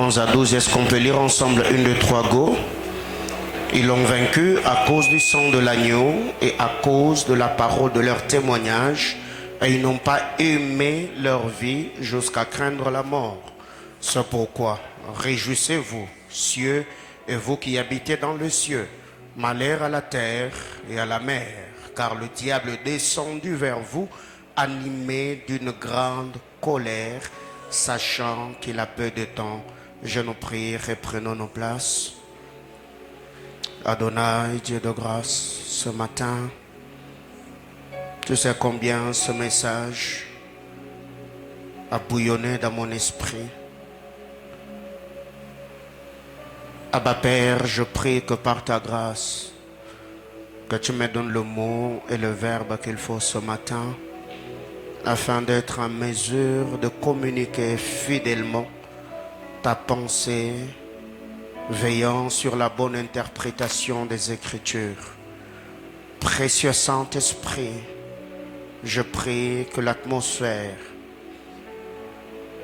11 à 12, est-ce qu'on peut lire ensemble 1, 2, 3, go? Ils l'ont vaincu à cause du sang de l'agneau et à cause de la parole de leur témoignage, et ils n'ont pas aimé leur vie jusqu'à craindre la mort. C'est pourquoi, réjouissez-vous, cieux, et vous qui habitez dans le cieux, malheur à la terre et à la mer, car le diable est descendu vers vous, animé d'une grande colère, sachant qu'il a peu de temps. Je nous prie et prenons nos places. Adonai, Dieu de grâce, ce matin, tu sais combien ce message a bouillonné dans mon esprit. Abba Père, je prie que par ta grâce, que tu me donnes le mot et le verbe qu'il faut ce matin, afin d'être en mesure de communiquer fidèlement ta pensée, veillant sur la bonne interprétation des Écritures. Précieux Saint-Esprit, je prie que l'atmosphère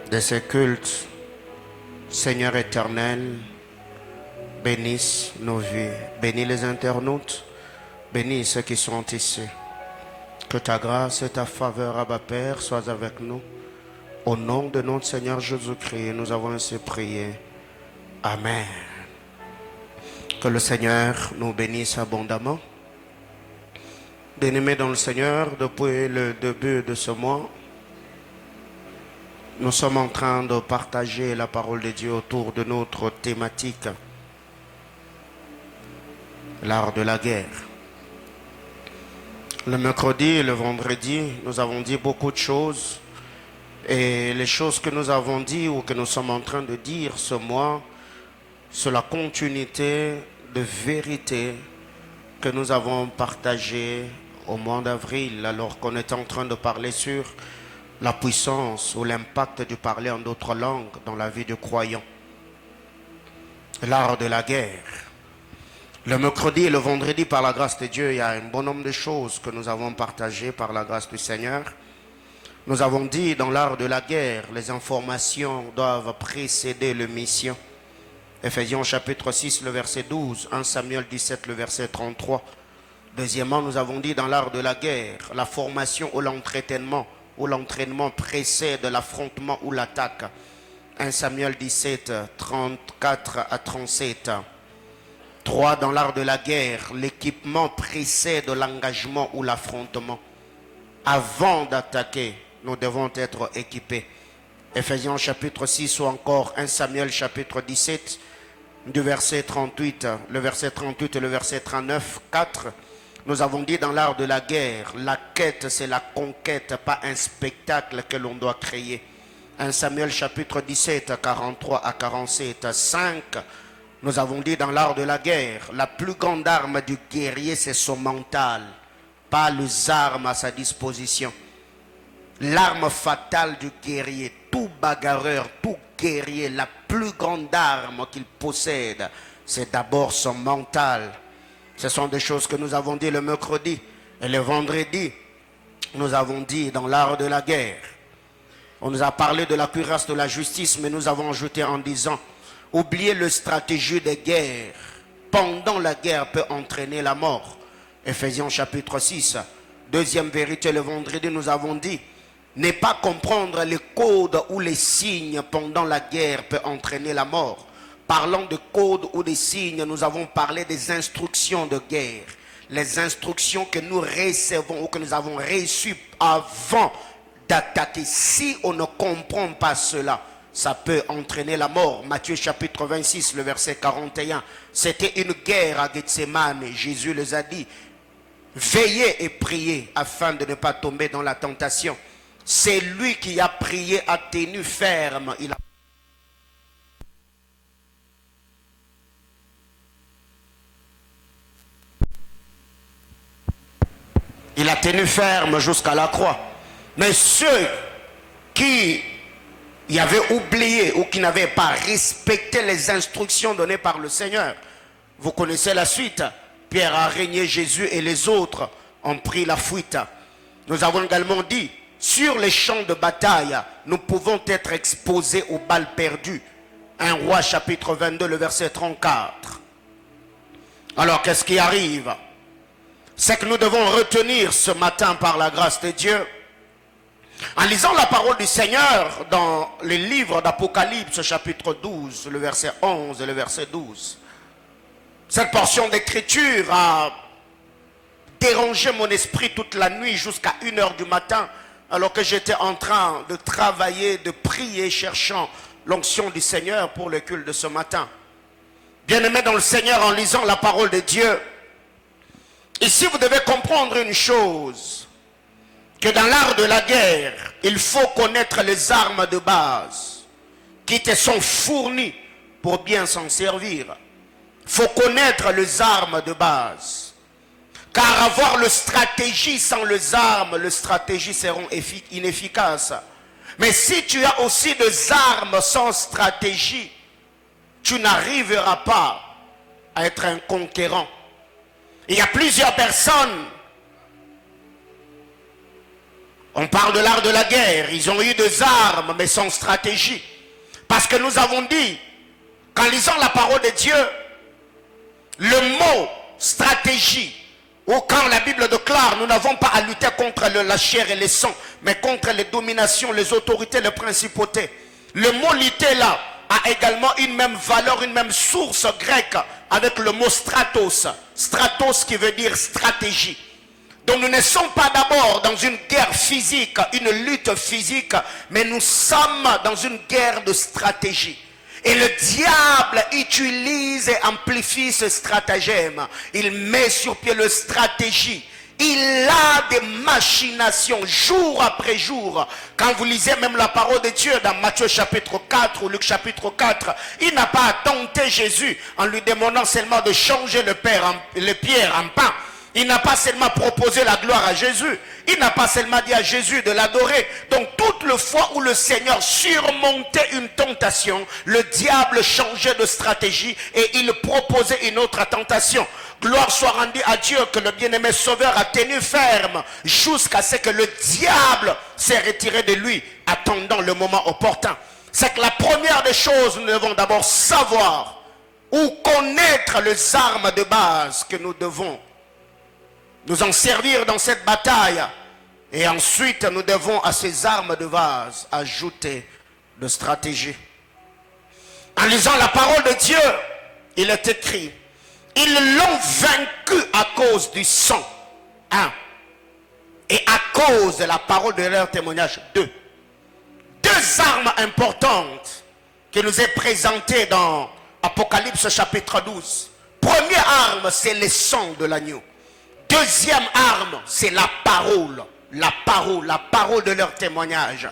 de ces cultes, Seigneur éternel, bénisse nos vies, bénis les internautes, bénis ceux qui sont ici. Que ta grâce et ta faveur, Abba Père, soient avec nous. Au nom de notre Seigneur Jésus-Christ, nous avons ainsi prié. Amen. Que le Seigneur nous bénisse abondamment. Bien-aimés dans le Seigneur, depuis le début de ce mois, nous sommes en train de partager la parole de Dieu autour de notre thématique, l'art de la guerre. Le mercredi et le vendredi, nous avons dit beaucoup de choses. Et les choses que nous avons dit ou que nous sommes en train de dire ce mois, c'est la continuité de vérité que nous avons partagées au mois d'avril, alors qu'on était en train de parler sur la puissance ou l'impact du parler en d'autres langues dans la vie du croyant. L'art de la guerre. Le mercredi et le vendredi, par la grâce de Dieu, il y a un bon nombre de choses que nous avons partagées par la grâce du Seigneur. Nous avons dit dans l'art de la guerre, les informations doivent précéder la mission. Ephésiens chapitre 6, le verset 12, 1 Samuel 17, le verset 33. Deuxièmement, nous avons dit dans l'art de la guerre, la formation ou l'entraînement précède l'affrontement ou l'attaque. 1 Samuel 17, 34 à 37. 3. Dans l'art de la guerre, l'équipement précède l'engagement ou l'affrontement. Avant d'attaquer, nous devons être équipés. Ephésiens chapitre 6 ou encore 1 Samuel chapitre 17, du verset 38, le verset 38 et le verset 39, 4. Nous avons dit dans l'art de la guerre, la quête c'est la conquête, pas un spectacle que l'on doit créer. 1 Samuel chapitre 17, 43 à 47, 5. Nous avons dit dans l'art de la guerre, la plus grande arme du guerrier, c'est son mental, pas les armes à sa disposition. L'arme fatale du guerrier, tout bagarreur, tout guerrier, la plus grande arme qu'il possède, c'est d'abord son mental. Ce sont des choses que nous avons dit le mercredi et le vendredi. Nous avons dit dans l'art de la guerre. On nous a parlé de la cuirasse de la justice, mais nous avons ajouté en disant, oubliez la stratégie de guerre. Pendant la guerre peut entraîner la mort. Ephésiens chapitre 6. Deuxième vérité, le vendredi, nous avons dit, ne pas comprendre les codes ou les signes pendant la guerre peut entraîner la mort. Parlant de codes ou des signes, nous avons parlé des instructions de guerre. Les instructions que nous recevons ou que nous avons reçues avant d'attaquer. Si on ne comprend pas cela, ça peut entraîner la mort. Matthieu chapitre 26, le verset 41. C'était une guerre à Gethsemane. Jésus les a dit, veillez et priez afin de ne pas tomber dans la tentation. C'est lui qui a prié, a tenu ferme. Il a tenu ferme jusqu'à la croix. Mais ceux qui avaient oublié ou qui n'avaient pas respecté les instructions données par le Seigneur, vous connaissez la suite. Pierre a régné Jésus et les autres ont pris la fuite. Nous avons également dit, sur les champs de bataille, nous pouvons être exposés aux balles perdues. 1 Roi chapitre 22, le verset 34. Alors qu'est-ce qui arrive? C'est que nous devons retenir ce matin par la grâce de Dieu, en lisant la parole du Seigneur dans les livres d'Apocalypse chapitre 12, le verset 11 et le verset 12. Cette portion d'écriture a dérangé mon esprit toute la nuit jusqu'à 1 h du matin, alors que j'étais en train de travailler, de prier, cherchant l'onction du Seigneur pour le culte de ce matin. Bien-aimés dans le Seigneur, en lisant la parole de Dieu, ici vous devez comprendre une chose, que dans l'art de la guerre, il faut connaître les armes de base qui te sont fournies pour bien s'en servir. Il faut connaître les armes de base. Car avoir le stratégie sans les armes, les stratégies seront inefficaces. Mais si tu as aussi des armes sans stratégie, tu n'arriveras pas à être un conquérant. Il y a plusieurs personnes, on parle de l'art de la guerre, ils ont eu des armes mais sans stratégie. Parce que nous avons dit, qu'en lisant la parole de Dieu, le mot stratégie, ou quand la Bible déclare, nous n'avons pas à lutter contre la chair et le sang, mais contre les dominations, les autorités, les principautés. Le mot lutter là a également une même valeur, une même source grecque avec le mot stratos. Stratos qui veut dire stratégie. Donc nous ne sommes pas d'abord dans une guerre physique, une lutte physique, mais nous sommes dans une guerre de stratégie. Et le diable utilise et amplifie ce stratagème. Il met sur pied le stratégie. Il a des machinations jour après jour. Quand vous lisez même la parole de Dieu dans Matthieu chapitre 4 ou Luc chapitre 4, il n'a pas tenté Jésus en lui demandant seulement de changer le pierre en pain. Il n'a pas seulement proposé la gloire à Jésus. Il n'a pas seulement dit à Jésus de l'adorer. Donc toutes les fois où le Seigneur surmontait une tentation, le diable changeait de stratégie et il proposait une autre tentation. Gloire soit rendue à Dieu que le bien-aimé Sauveur a tenu ferme jusqu'à ce que le diable s'est retiré de lui, attendant le moment opportun. C'est que la première des choses, nous devons d'abord savoir ou connaître les armes de base que nous devons nous en servir dans cette bataille. Et ensuite, nous devons à ces armes de base ajouter de stratégie. En lisant la parole de Dieu, il est écrit, ils l'ont vaincu à cause du sang. 1. Et à cause de la parole de leur témoignage. 2. Deux armes importantes qui nous est présentées dans Apocalypse chapitre 12. Première arme, c'est le sang de l'agneau. Deuxième arme, c'est la parole de leur témoignage.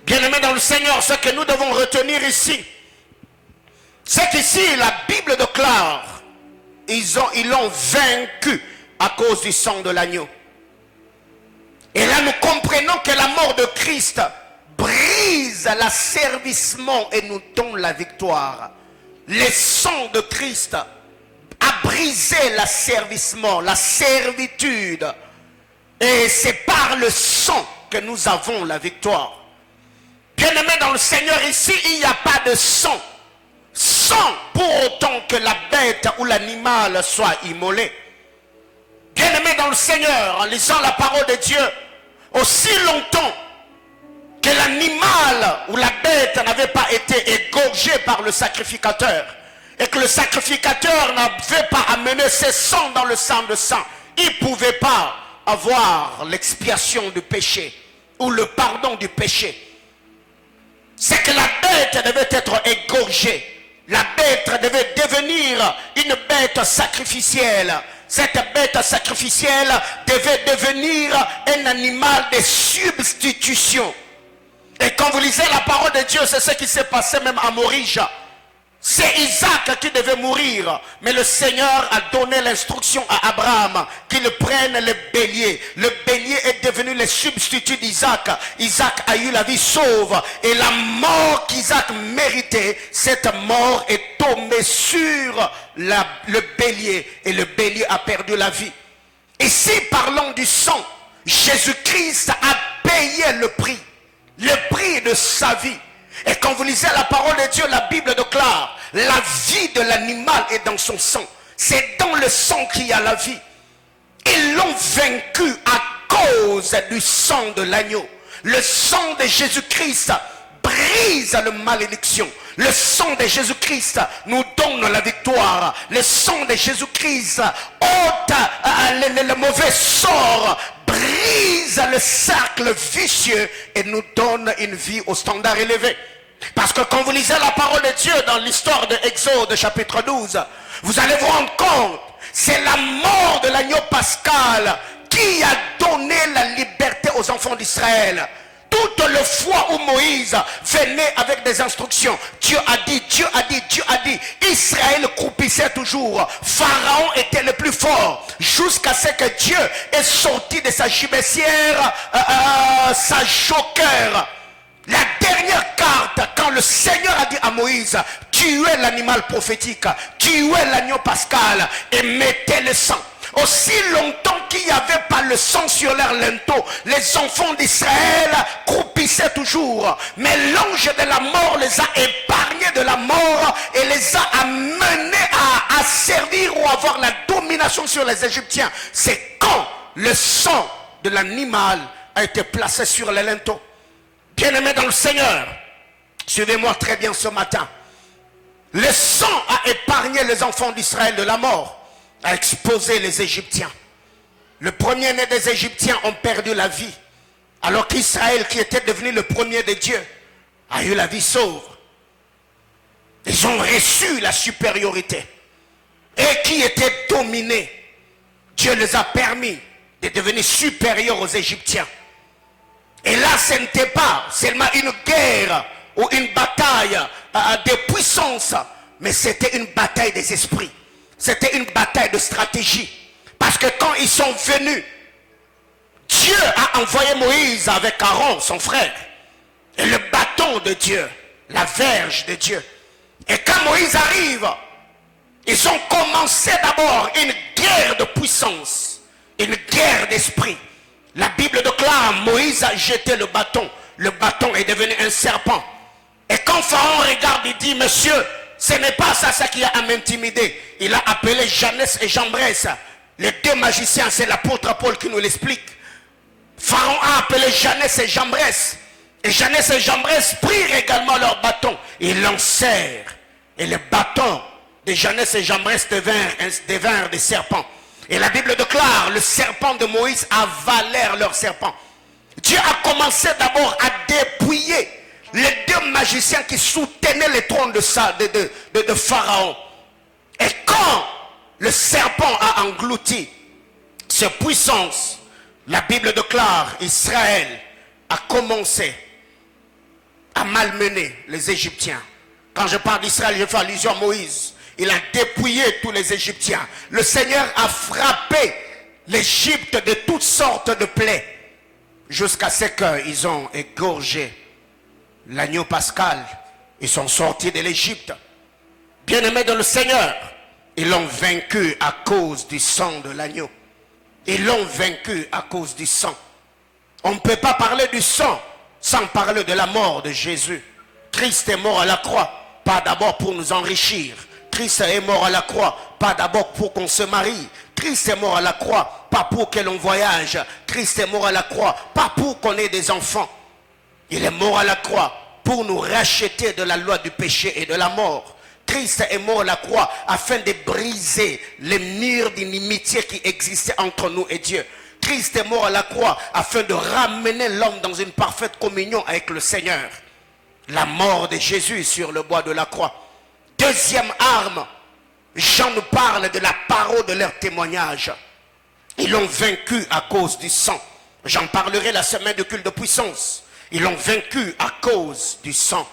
Bien-aimés dans le Seigneur, ce que nous devons retenir ici, c'est qu'ici, la Bible déclare, ils l'ont vaincu à cause du sang de l'agneau. Et là, nous comprenons que la mort de Christ brise l'asservissement et nous donne la victoire. Le sang de Christ a brisé l'asservissement, la servitude. Et c'est par le sang que nous avons la victoire. Bien-aimés dans le Seigneur, ici, il n'y a pas de sang. Sans pour autant que la bête ou l'animal soit immolé. Bien-aimés dans le Seigneur, en lisant la parole de Dieu, aussi longtemps que l'animal ou la bête n'avait pas été égorgé par le sacrificateur, et que le sacrificateur n'avait pas amené ses sangs dans le sang de sang, il ne pouvait pas avoir l'expiation du péché ou le pardon du péché. C'est que la bête devait être égorgée. La bête devait devenir une bête sacrificielle. Cette bête sacrificielle devait devenir un animal de substitution. Et quand vous lisez la parole de Dieu, c'est ce qui s'est passé même à Morija. C'est Isaac qui devait mourir, mais le Seigneur a donné l'instruction à Abraham qu'il prenne le bélier. Le bélier est devenu le substitut d'Isaac. Isaac a eu la vie sauve et la mort qu'Isaac méritait, cette mort est tombée sur le bélier et le bélier a perdu la vie. Ici, parlons du sang. Jésus-Christ a payé le prix de sa vie. Et quand vous lisez la parole de Dieu, la Bible déclare, la vie de l'animal est dans son sang. C'est dans le sang qu'il y a la vie. Ils l'ont vaincu à cause du sang de l'agneau. Le sang de Jésus-Christ brise la malédiction. Le sang de Jésus-Christ nous donne la victoire. Le sang de Jésus-Christ ôte le mauvais sort, brise le cercle vicieux et nous donne une vie au standard élevé. Parce que quand vous lisez la parole de Dieu dans l'histoire de Exode chapitre 12, vous allez vous rendre compte, c'est la mort de l'agneau pascal qui a donné la liberté aux enfants d'Israël. Toutes les fois où Moïse venait avec des instructions, Dieu a dit, Dieu a dit, Dieu a dit, Israël croupissait toujours. Pharaon était le plus fort, jusqu'à ce que Dieu ait sorti de sa gibecière sa joker. La dernière carte, quand le Seigneur a dit à Moïse, tuez l'animal prophétique, tuez l'agneau pascal et mettez le sang. Aussi longtemps qu'il n'y avait pas le sang sur leur linteau, les enfants d'Israël croupissaient toujours. Mais l'ange de la mort les a épargnés de la mort et les a amenés à servir ou avoir la domination sur les Égyptiens. C'est quand le sang de l'animal a été placé sur les linteaux. Bien-aimés dans le Seigneur, suivez-moi très bien ce matin. Le sang a épargné les enfants d'Israël de la mort, a exposé les Égyptiens. Le premier-né des Égyptiens ont perdu la vie, alors qu'Israël, qui était devenu le premier de Dieu, a eu la vie sauve. Ils ont reçu la supériorité. Et qui étaient dominés, Dieu les a permis de devenir supérieurs aux Égyptiens. Et là, ce n'était pas seulement une guerre ou une bataille de puissance, mais c'était une bataille des esprits. C'était une bataille de stratégie. Parce que quand ils sont venus, Dieu a envoyé Moïse avec Aaron, son frère, et le bâton de Dieu, la verge de Dieu. Et quand Moïse arrive, ils ont commencé d'abord une guerre de puissance, une guerre d'esprit. La Bible déclare, Moïse a jeté le bâton est devenu un serpent. Et quand Pharaon regarde, il dit, monsieur, ce n'est pas ça qui a à m'intimider. Il a appelé Janès et Jambres, les deux magiciens, c'est l'apôtre Paul qui nous l'explique. Pharaon a appelé Janès et Jambres. Et Janès et Jambres prirent également leur bâton. Ils lancèrent. Et les bâtons de Janès et Jambres devinrent des serpents. Et la Bible déclare, le serpent de Moïse avalèrent leur serpent. Dieu a commencé d'abord à dépouiller les deux magiciens qui soutenaient le trône de Pharaon. Et quand le serpent a englouti ses puissances, la Bible déclare, Israël a commencé à malmener les Égyptiens. Quand je parle d'Israël, je fais allusion à Moïse. Il a dépouillé tous les Égyptiens. Le Seigneur a frappé l'Égypte de toutes sortes de plaies, jusqu'à ce qu'ils ont égorgé l'agneau pascal. Ils sont sortis de l'Égypte. Bien-aimés dans le Seigneur, ils l'ont vaincu à cause du sang de l'agneau. Ils l'ont vaincu à cause du sang. On ne peut pas parler du sang sans parler de la mort de Jésus. Christ est mort à la croix, pas d'abord pour nous enrichir. Christ est mort à la croix, pas d'abord pour qu'on se marie. Christ est mort à la croix, pas pour que l'on voyage. Christ est mort à la croix, pas pour qu'on ait des enfants. Il est mort à la croix pour nous racheter de la loi du péché et de la mort. Christ est mort à la croix afin de briser les murs d'inimitié qui existaient entre nous et Dieu. Christ est mort à la croix afin de ramener l'homme dans une parfaite communion avec le Seigneur. La mort de Jésus sur le bois de la croix. Deuxième arme, Jean nous parle de la parole de leur témoignage. Ils l'ont vaincu à cause du sang. J'en parlerai la semaine de culte de puissance. Ils l'ont vaincu à cause du sang,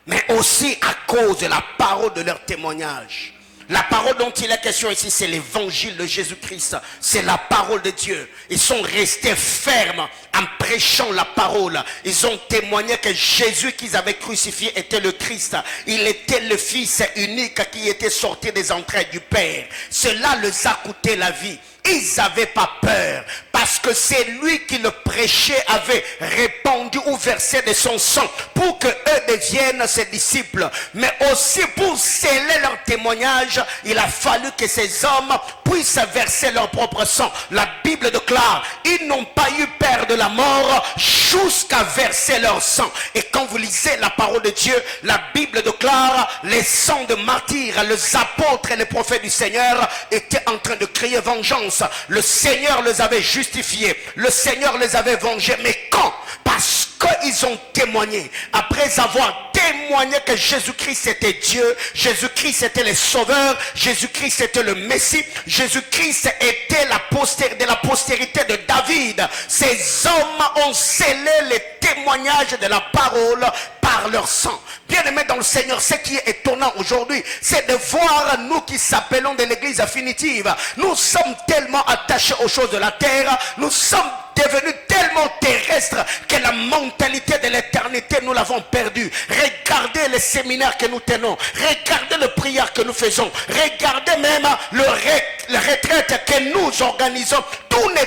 mais aussi à cause de la parole de leur témoignage. La parole dont il est question ici, c'est l'évangile de Jésus-Christ. C'est la parole de Dieu. Ils sont restés fermes en prêchant la parole. Ils ont témoigné que Jésus qu'ils avaient crucifié était le Christ. Il était le Fils unique qui était sorti des entrailles du Père. Cela les a coûté la vie. ils n'avaient pas peur. Parce que c'est lui qui le prêchait avait répandu ou versé de son sang pour que eux deviennent ses disciples. Mais aussi pour sceller leur témoignage, il a fallu que ces hommes puissent verser leur propre sang. La Bible déclare, ils n'ont pas eu peur de la mort jusqu'à verser leur sang. Et quand vous lisez la parole de Dieu, la Bible déclare, les sangs de martyrs, les apôtres et les prophètes du Seigneur étaient en train de crier vengeance. Le Seigneur les avait justifiés, le Seigneur les avait vengés. Mais quand? Parce qu'ils ont témoigné. Après avoir témoigné que Jésus-Christ était Dieu, Jésus-Christ était le Sauveur, Jésus-Christ était le Messie, Jésus-Christ était de la postérité de David. Ces hommes ont scellé les témoignages de la parole par leur sang. Bien-aimés dans le Seigneur, ce qui est étonnant aujourd'hui, c'est de voir nous qui s'appelons de l'église affinitive. Nous sommes tellement attachés aux choses de la terre, nous sommes devenus tellement terrestres que la mentalité de l'éternité, nous l'avons perdue. Regardez les séminaires que nous tenons, regardez les prières que nous faisons, regardez même les retraites que nous organisons.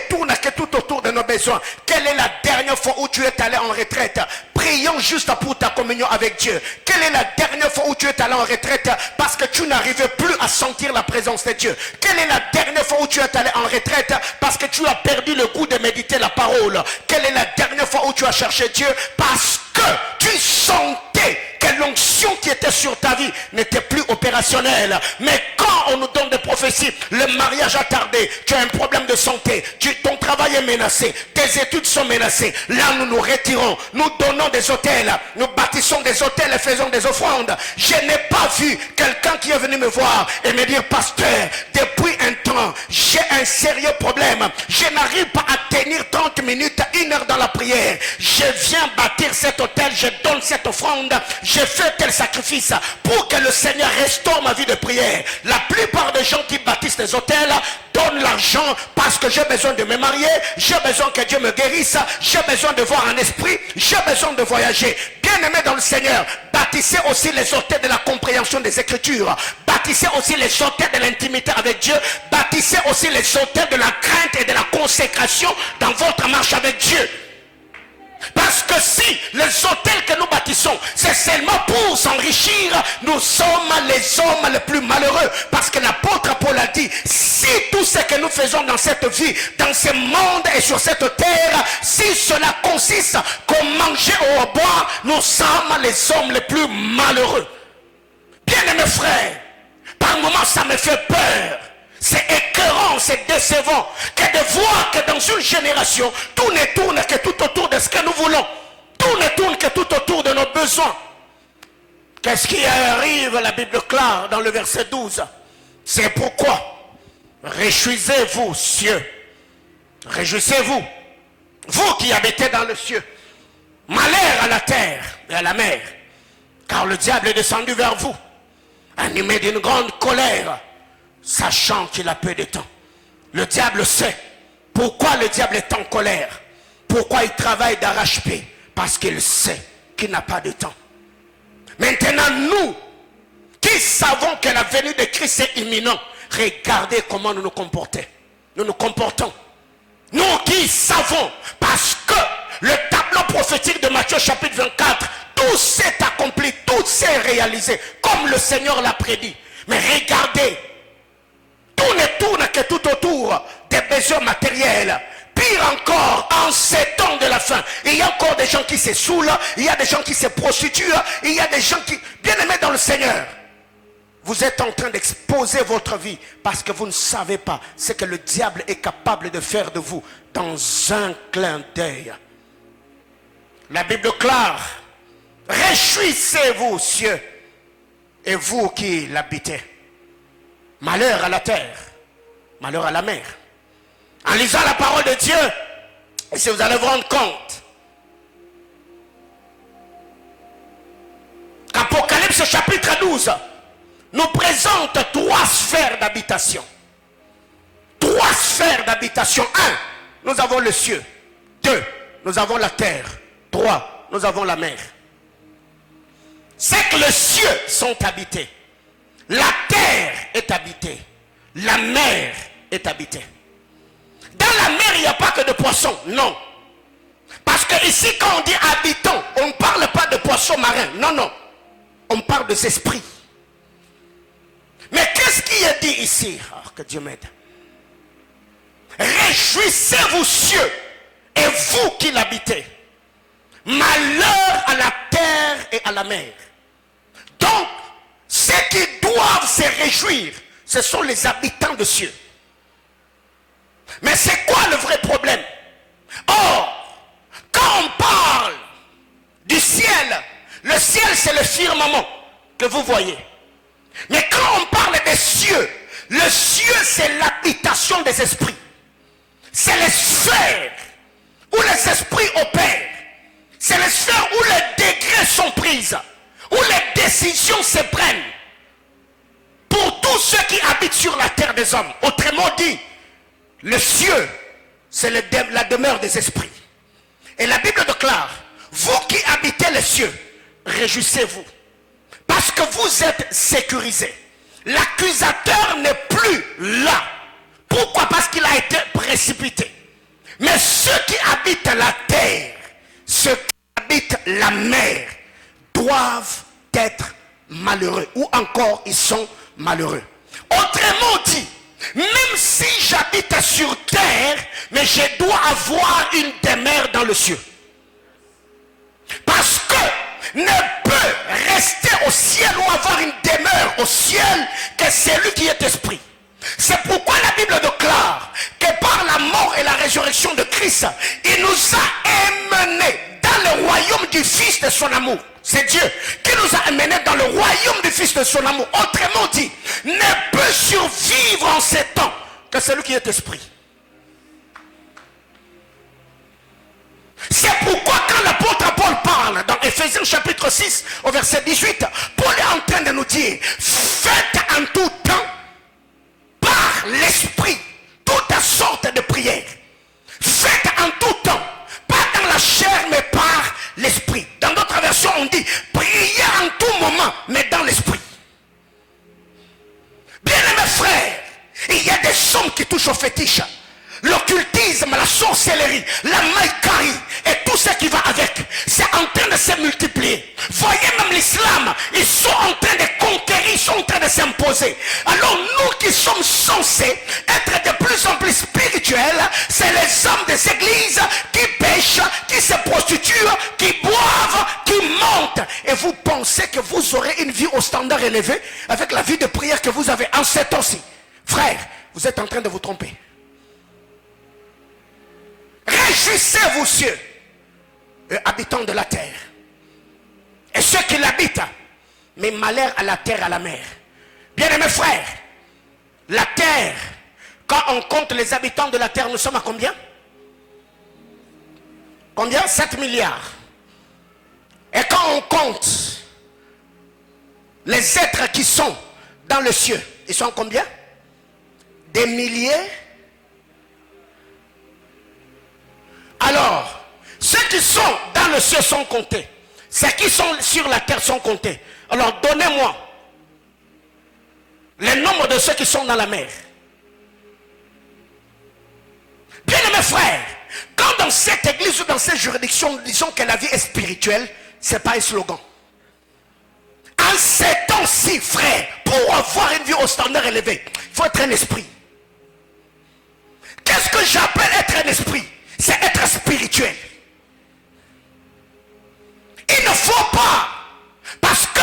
Tourne que tout autour de nos besoins. Quelle est la dernière fois où tu es allé en retraite? Prions juste pour ta communion avec Dieu. Quelle est la dernière fois où tu es allé en retraite parce que tu n'arrivais plus à sentir la présence de Dieu? Quelle est la dernière fois où tu es allé en retraite parce que tu as perdu le goût de méditer la parole? Quelle est la dernière fois où tu as cherché Dieu parce que tu sentais que l'onction qui était sur ta vie n'était plus opérationnelle? Mais quand on nous donne des prophéties, le mariage a tardé, tu as un problème de santé, ton travail est menacé, tes études sont menacées, là nous nous retirons, nous donnons des hôtels, nous bâtissons des hôtels et faisons des offrandes. Je n'ai pas vu quelqu'un qui est venu me voir et me dire, pasteur, depuis un temps, j'ai un sérieux problème, je n'arrive pas à tenir 30 minutes, 1 heure dans la prière, je viens bâtir cet hôtel, je donne cette offrande, je fais tel sacrifice pour que le Seigneur restaure ma vie de prière. La plupart des gens qui bâtissent des hôtels donnent l'argent parce que j'ai besoin de me marier, j'ai besoin que Dieu me guérisse, j'ai besoin de voir un esprit, j'ai besoin de voyager. Bien-aimés dans le Seigneur, bâtissez aussi les hôtels de la compréhension des Écritures, bâtissez aussi les hôtels de l'intimité avec Dieu, bâtissez aussi les hôtels de la crainte et de la consécration dans votre marche avec Dieu. Parce que si les hôtels que nous bâtissons, c'est seulement pour s'enrichir, nous sommes les hommes les plus malheureux. Parce que l'apôtre Paul a dit, si tout ce que nous faisons dans cette vie, dans ce monde et sur cette terre, si cela consiste qu'au manger ou au boire, nous sommes les hommes les plus malheureux. Bien-aimés frères, par moments ça me fait peur. C'est écœurant, c'est décevant que de voir que dans une génération, tout ne tourne que tout autour de ce que nous voulons. Tout ne tourne que tout autour de nos besoins. Qu'est-ce qui arrive? La Bible déclare dans le verset 12. C'est pourquoi, réjouissez-vous, cieux. Réjouissez-vous, vous qui habitez dans le ciel. Malheur à la terre et à la mer, car le diable est descendu vers vous, animé d'une grande colère, sachant qu'il a peu de temps. Le diable sait. Pourquoi le diable est en colère? Pourquoi il travaille d'arrache-pied? Parce qu'il sait qu'il n'a pas de temps. Maintenant, nous, qui savons que la venue de Christ est imminente, regardez comment nous nous comportons. Nous nous comportons. Nous qui savons, parce que le tableau prophétique de Matthieu chapitre 24, tout s'est accompli, tout s'est réalisé, comme le Seigneur l'a prédit. Mais regardez, tout ne tourne que tout autour des besoins matériels. Pire encore, en ces temps de la fin, il y a encore des gens qui se saoulent, il y a des gens qui se prostituent, il y a des gens qui, bien aimés dans le Seigneur, vous êtes en train d'exposer votre vie parce que vous ne savez pas ce que le diable est capable de faire de vous dans un clin d'œil. La Bible déclare, réjouissez-vous, cieux, et vous qui l'habitez. Malheur à la terre, malheur à la mer. En lisant la parole de Dieu, et si vous allez vous rendre compte, qu'Apocalypse chapitre 12 nous présente 3 sphères d'habitation. 3 sphères d'habitation. 1, nous avons le ciel. 2, nous avons la terre. 3, nous avons la mer. C'est que les cieux sont habités. La terre est habitée. La mer est habitée. poissons. Non. Parce que ici, quand on dit habitants, on ne parle pas de poissons marins. Non, non. On parle des esprits. Mais qu'est-ce qui est dit ici? Oh, que Dieu m'aide. Réjouissez-vous cieux et vous qui l'habitez. Malheur à la terre et à la mer. Donc, ceux qui doivent se réjouir, ce sont les habitants de cieux. Mais c'est quoi le vrai problème? Or, quand on parle du ciel, le ciel c'est le firmament que vous voyez. Mais quand on parle des cieux, le cieux c'est l'habitation des esprits. C'est les sphères où les esprits opèrent. C'est les sphères où les degrés sont prises, où les décisions se prennent. Pour tous ceux qui habitent sur la terre des hommes. Autrement dit, le cieux, c'est la demeure des esprits. Et la Bible déclare, vous qui habitez les cieux, réjouissez-vous. Parce que vous êtes sécurisés. L'accusateur n'est plus là. Pourquoi? Parce qu'il a été précipité. Mais ceux qui habitent la terre, ceux qui habitent la mer, doivent être malheureux. Ou encore, ils sont malheureux. Autrement dit, même si j'habite sur terre, mais je dois avoir une demeure dans le ciel. Parce que ne peut rester au ciel ou avoir une demeure au ciel que celui qui est esprit. C'est pourquoi la Bible déclare que par la mort et la résurrection de Christ, il nous a emmenés dans le royaume du Fils de son amour. C'est Dieu qui nous a amenés dans le royaume du Fils de son amour. Autrement dit, ne peut survivre en ces temps que celui qui est esprit. C'est pourquoi quand l'apôtre Paul parle dans Éphésiens chapitre 6 au verset 18, Paul est en train de nous dire, faites en tout temps par l'esprit toute sorte de prières. Faites en tout temps, pas dans la chair mais par l'esprit. Dans d'autres versions on dit, priez en tout moment mais dans l'esprit. Bien-aimés frères, il y a des hommes qui touchent au fétiche. L'occultisme, la sorcellerie, la maïkarie et tout ce qui va avec, c'est en train de se multiplier. Voyez même l'islam, ils sont en train de conquérir, ils sont en train de s'imposer. Alors nous qui sommes censés être de plus en plus spirituels, c'est les hommes des églises qui pêchent, qui se prostituent, qui boivent, qui mentent. Et vous pensez que vous aurez une vie au standard élevé avec la vie de prière que vous avez en ce temps-ci. Frère, vous êtes en train de vous tromper. Réjouissez-vous cieux, habitants de la terre, et ceux qui l'habitent, mais malheur à la terre, à la mer. Bien-aimés frères, la terre, quand on compte les habitants de la terre, nous sommes à combien? Combien? 7 milliards. Et quand on compte les êtres qui sont dans le ciel, ils sont combien? Des milliers. Alors, ceux qui sont dans le ciel sont comptés. Ceux qui sont sur la terre sont comptés. Alors, donnez-moi le nombre de ceux qui sont dans la mer. Bien-aimés frères, quand dans cette église ou dans cette juridiction, disons que la vie est spirituelle, ce n'est pas un slogan. En ces temps-ci, frère, pour avoir une vie au standard élevé, il faut être un esprit. Qu'est-ce que j'appelle être un esprit? C'est être spirituel. Il ne faut pas, parce que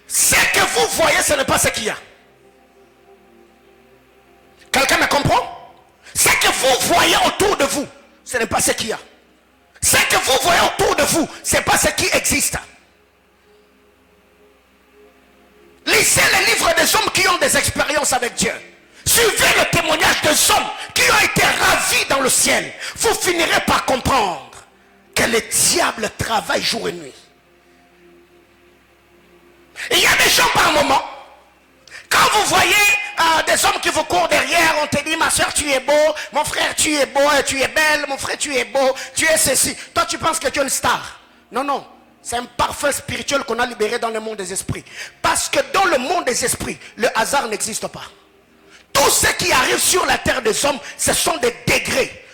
ce que vous voyez, ce n'est pas ce qu'il y a. Quelqu'un me comprend? Ce que vous voyez autour de vous, ce n'est pas ce qu'il y a. Ce que vous voyez autour de vous, ce n'est pas ce qui existe. Lisez les livres des hommes qui ont des expériences avec Dieu. Suivez le témoignage des hommes qui ont été ravis dans le ciel. Vous finirez par comprendre que le diable travaille jour et nuit. Il y a des gens par moment, quand vous voyez des hommes qui vous courent derrière, on te dit, ma soeur tu es beau, mon frère tu es beau, tu es belle, mon frère tu es beau, tu es ceci. Toi tu penses que tu es une star. Non, non. C'est un parfum spirituel qu'on a libéré dans le monde des esprits. Parce que dans le monde des esprits, le hasard n'existe pas. Tout ce qui arrive sur la terre des hommes, ce sont des degrés.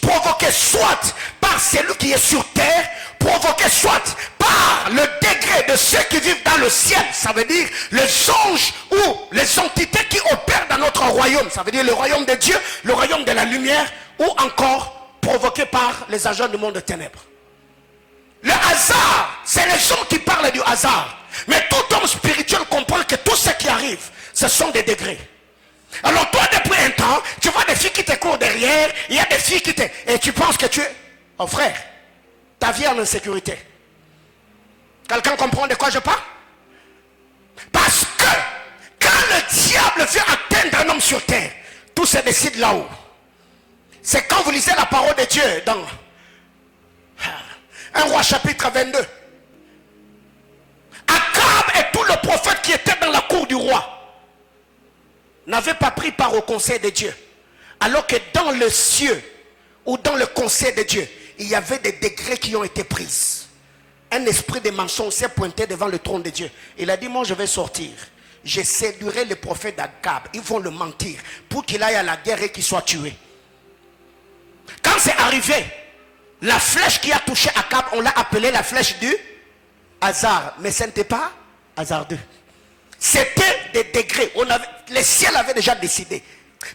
Provoqués soit par celui qui est sur terre, provoqués soit par le degré de ceux qui vivent dans le ciel. Ça veut dire les anges ou les entités qui opèrent dans notre royaume. Ça veut dire le royaume de Dieu, le royaume de la lumière, ou encore provoqués par les agents du monde de ténèbres. Le hasard, c'est les hommes qui parlent du hasard. Mais tout homme spirituel comprend que tout ce qui arrive, ce sont des degrés. Alors toi, depuis un temps, tu vois des filles qui te courent derrière, il y a des filles qui te... Et tu penses que tu es... Oh frère, ta vie est en insécurité. Quelqu'un comprend de quoi je parle? Parce que quand le diable vient atteindre un homme sur terre, tout se décide là-haut. C'est quand vous lisez la parole de Dieu dans 1 Roi chapitre 22. Akab et tout le prophète qui était dans la cour du roi n'avaient pas pris part au conseil de Dieu. Alors que dans le ciel ou dans le conseil de Dieu, il y avait des degrés qui ont été pris. Un esprit de mensonge s'est pointé devant le trône de Dieu. Il a dit, moi je vais sortir. Je séduirai les prophètes d'Akab. Ils vont le mentir pour qu'il aille à la guerre et qu'il soit tué. Quand c'est arrivé, la flèche qui a touché Akab, on l'a appelée la flèche du hasard. Mais ce n'était pas hasardeux. C'était des degrés. Le ciel avait déjà décidé.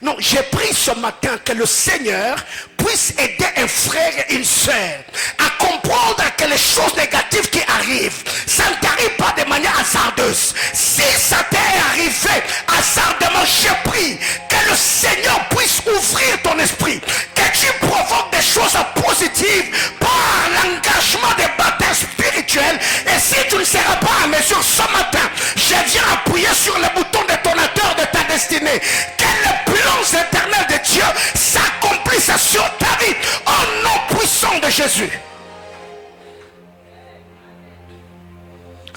Non, j'ai pris ce matin que le Seigneur puisse aider un frère et une soeur à comprendre que les choses négatives qui arrivent, ça ne t'arrive pas de manière hasardeuse. Si ça t'est arrivé hasardement, j'ai pris que le Seigneur puisse ouvrir ton esprit, que tu provoques des choses positives par l'engagement des batailles spirituelles. Et si tu ne seras pas à mesure ce matin, je viens appuyer sur le bouton détonateur de ta destinée. Que le plan éternel de Dieu s'accomplisse sur ta vie au nom puissant de Jésus.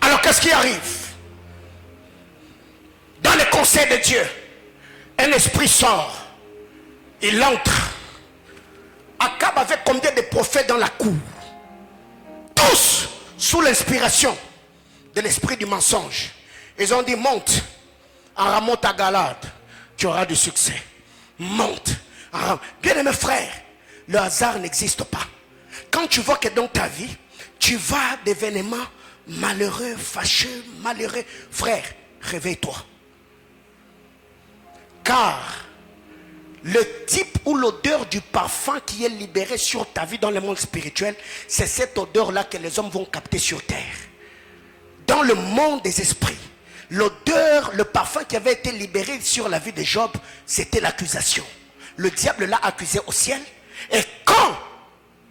Alors qu'est-ce qui arrive? Dans le conseil de Dieu, un esprit sort, il entre. Akab avait combien de prophètes dans la cour? Tous sous l'inspiration de l'esprit du mensonge. Ils ont dit, monte, remonte à Galade, tu auras du succès. Monte. Bien aimé frère, le hasard n'existe pas. Quand tu vois que dans ta vie, tu vas d'événements malheureux, fâcheux, malheureux, frère, réveille-toi. Car le type ou l'odeur du parfum qui est libéré sur ta vie dans le monde spirituel, c'est cette odeur-là que les hommes vont capter sur terre. Dans le monde des esprits, l'odeur, le parfum qui avait été libéré sur la vie de Job, c'était l'accusation. Le diable l'a accusé au ciel. Et quand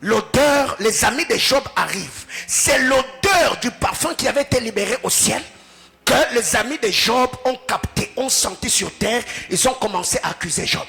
l'odeur, les amis de Job arrivent, c'est l'odeur du parfum qui avait été libéré au ciel que les amis de Job ont capté, ont senti sur terre. Ils ont commencé à accuser Job.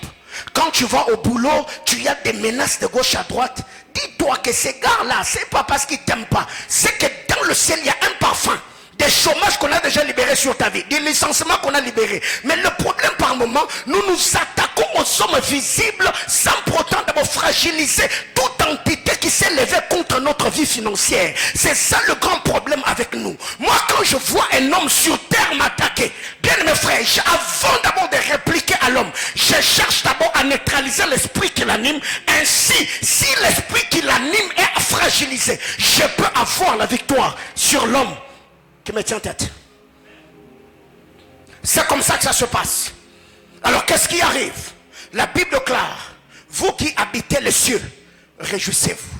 Quand tu vas au boulot, tu as des menaces de gauche à droite. Dis-toi que ces gars-là, c'est pas parce qu'ils t'aiment pas. C'est que dans le ciel, il y a un parfum. Des chômages qu'on a déjà libérés sur ta vie, des licenciements qu'on a libérés. Mais le problème par moment, nous nous attaquons aux hommes visibles sans pourtant d'abord fragiliser toute entité qui s'est levée contre notre vie financière. C'est ça le grand problème avec nous. Moi, quand je vois un homme sur terre m'attaquer, bien mes frères, avant d'abord de répliquer à l'homme, je cherche d'abord à neutraliser l'esprit qui l'anime. Ainsi, si l'esprit qui l'anime est fragilisé, je peux avoir la victoire sur l'homme qui me tient tête. C'est comme ça que ça se passe. Alors qu'est-ce qui arrive? La Bible déclare, vous qui habitez les cieux, réjouissez-vous.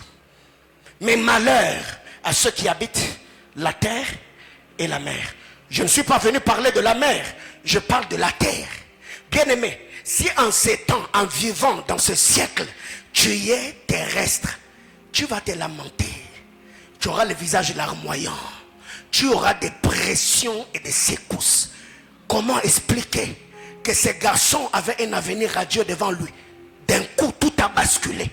Mais malheur à ceux qui habitent la terre et la mer. Je ne suis pas venu parler de la mer, je parle de la terre. Bien aimé, si en ces temps, en vivant dans ce siècle, tu es terrestre, tu vas te lamenter. Tu auras le visage larmoyant. Tu auras des pressions et des secousses. Comment expliquer que ces garçons avaient un avenir radieux devant lui? D'un coup, tout a basculé.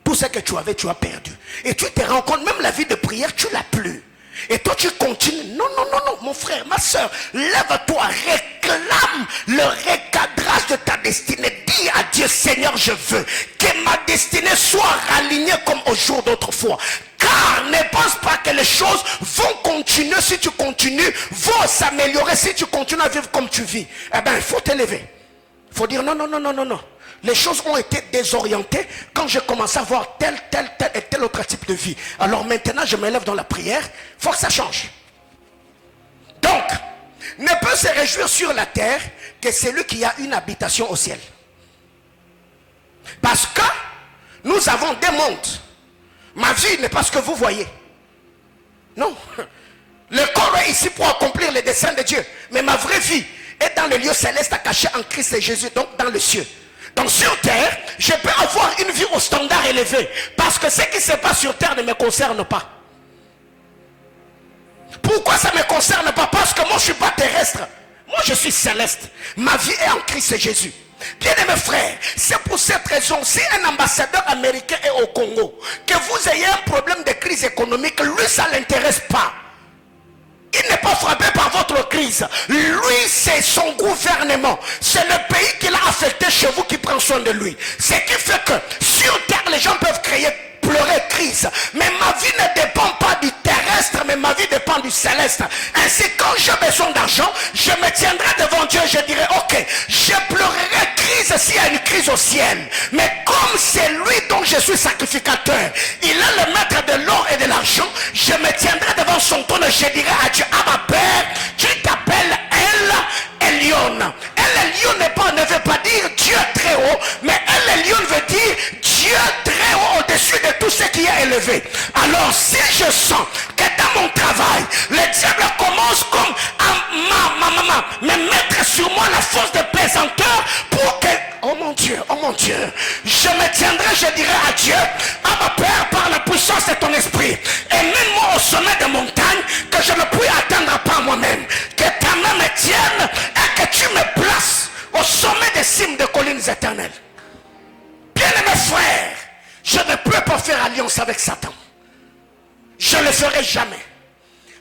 Tout ce que tu avais, tu as perdu. Et tu te rends compte, même la vie de prière, tu l'as plus. Et toi, tu continues. Non, non, non, non, mon frère, ma soeur, lève-toi, réclame le recadrage de ta destinée. Dis à Dieu, Seigneur, je veux que ma destinée soit ralignée comme au jour d'autrefois. Car ne pense pas que les choses vont continuer si tu continues, vont s'améliorer si tu continues à vivre comme tu vis. Eh bien, il faut t'élever. Il faut dire non, non, non, non, non, non. Les choses ont été désorientées quand j'ai commencé à voir tel et tel autre type de vie. Alors maintenant, je me lève dans la prière. Il faut que ça change. Donc, ne peut se réjouir sur la terre que celui qui a une habitation au ciel. Parce que nous avons des mondes. Ma vie n'est pas ce que vous voyez. Non. Le corps est ici pour accomplir les desseins de Dieu. Mais ma vraie vie est dans le lieu céleste, caché en Christ et Jésus, donc dans le ciel. Donc sur terre, je peux avoir une vie au standard élevé. Parce que ce qui se passe sur terre ne me concerne pas. Pourquoi ça ne me concerne pas? Parce que moi je ne suis pas terrestre. Moi je suis céleste. Ma vie est en Christ et Jésus. Bien aimés frères, c'est pour cette raison, si un ambassadeur américain est au Congo, que vous ayez un problème de crise économique, lui ça ne l'intéresse pas. Il n'est pas frappé par votre crise. Lui, c'est son gouvernement. C'est le pays qu'il a affecté chez vous qui prend soin de lui. Ce qui fait que sur terre, les gens peuvent pleurer crise. Mais ma vie ne dépend pas du terrestre, mais ma vie dépend du céleste. Ainsi, quand j'ai besoin d'argent, je me tiendrai devant Dieu et je dirai, ok, je pleurerai crise s'il y a une crise au ciel. Mais comme c'est lui dont je suis sacrificateur, il est le maître de l'or et de l'argent, je me tiendrai devant son trône et je dirai à Dieu, ah ma Père, tu t'appelles El Elyon. El Elyon ne veut pas dire Dieu très haut, mais El Elyon veut dire Dieu très haut au-dessus de tout ce qui est élevé. Alors si je sens que dans mon travail, le diable commence comme à me mettre sur moi la force de pesanteur pour que, oh mon Dieu, je me tiendrai, je dirai à Dieu, à ma Père, par la puissance de ton esprit, et mène-moi au sommet de montagne que je ne puis atteindre par moi-même. Que ta main me tienne et que tu me places au sommet des cimes de collines éternelles. Bien-aimés frères, je ne peux pas faire alliance avec Satan. Je ne le ferai jamais.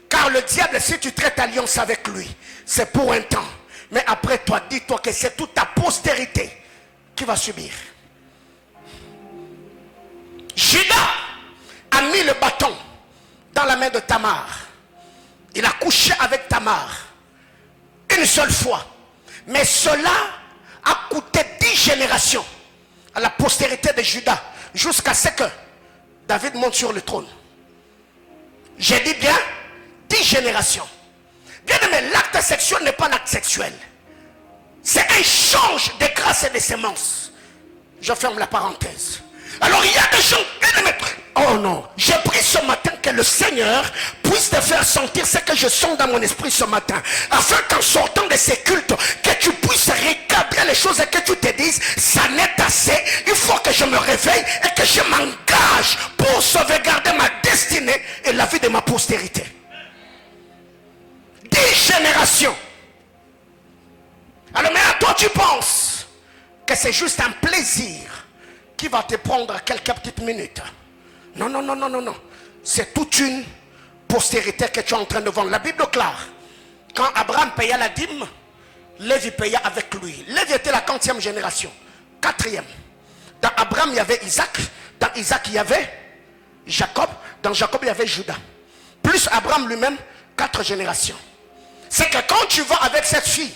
Car le diable, si tu traites alliance avec lui, c'est pour un temps. Mais après toi, dis-toi que c'est toute ta postérité qui va subir. Judas a mis le bâton dans la main de Tamar. Il a couché avec Tamar une seule fois. Mais cela a coûté 10 générations à la postérité de Judas, jusqu'à ce que David monte sur le trône. J'ai dit bien 10 générations. Bien aimé, l'acte sexuel n'est pas un acte sexuel. C'est un échange de grâce et de sémences. Je ferme la parenthèse. Alors il y a des gens, bien aimé, oh non, j'ai pris ce matin que le Seigneur puisse te faire sentir ce que je sens dans mon esprit ce matin, afin qu'en sortant de ces cultes, que tu puisses rétablir les choses et que tu te dises, ça n'est assez, il faut que je me réveille et que je m'engage pour sauvegarder ma destinée et la vie de ma postérité. 10 générations. Alors maintenant toi tu penses que c'est juste un plaisir qui va te prendre quelques petites minutes. Non, non, non, non, non, non. C'est toute une postérité que tu es en train de vendre. La Bible déclare, quand Abraham paya la dîme, Lévi paya avec lui. Lévi était la 40e génération. 4e. Dans Abraham, il y avait Isaac. Dans Isaac, il y avait Jacob. Dans Jacob, il y avait Judas. Plus Abraham lui-même, 4 générations. C'est que quand tu vas avec cette fille,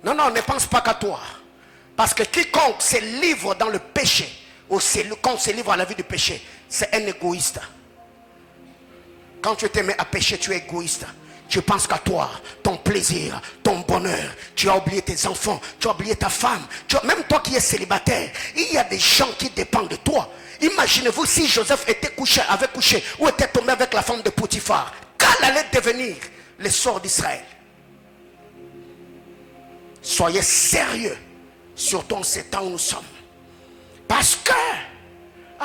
non, non, ne pense pas qu'à toi. Parce que quiconque se livre dans le péché, ou quand on se livre à la vie du péché, c'est un égoïste. Quand tu te mets à pécher, tu es égoïste. Tu penses qu'à toi, ton plaisir, ton bonheur. Tu as oublié tes enfants, tu as oublié ta femme. Même toi qui es célibataire, il y a des gens qui dépendent de toi. Imaginez-vous si Joseph avait couché ou était tombé avec la femme de Potiphar. Quel allait devenir le sort d'Israël? Soyez sérieux, surtout en ces temps où nous sommes. Parce que,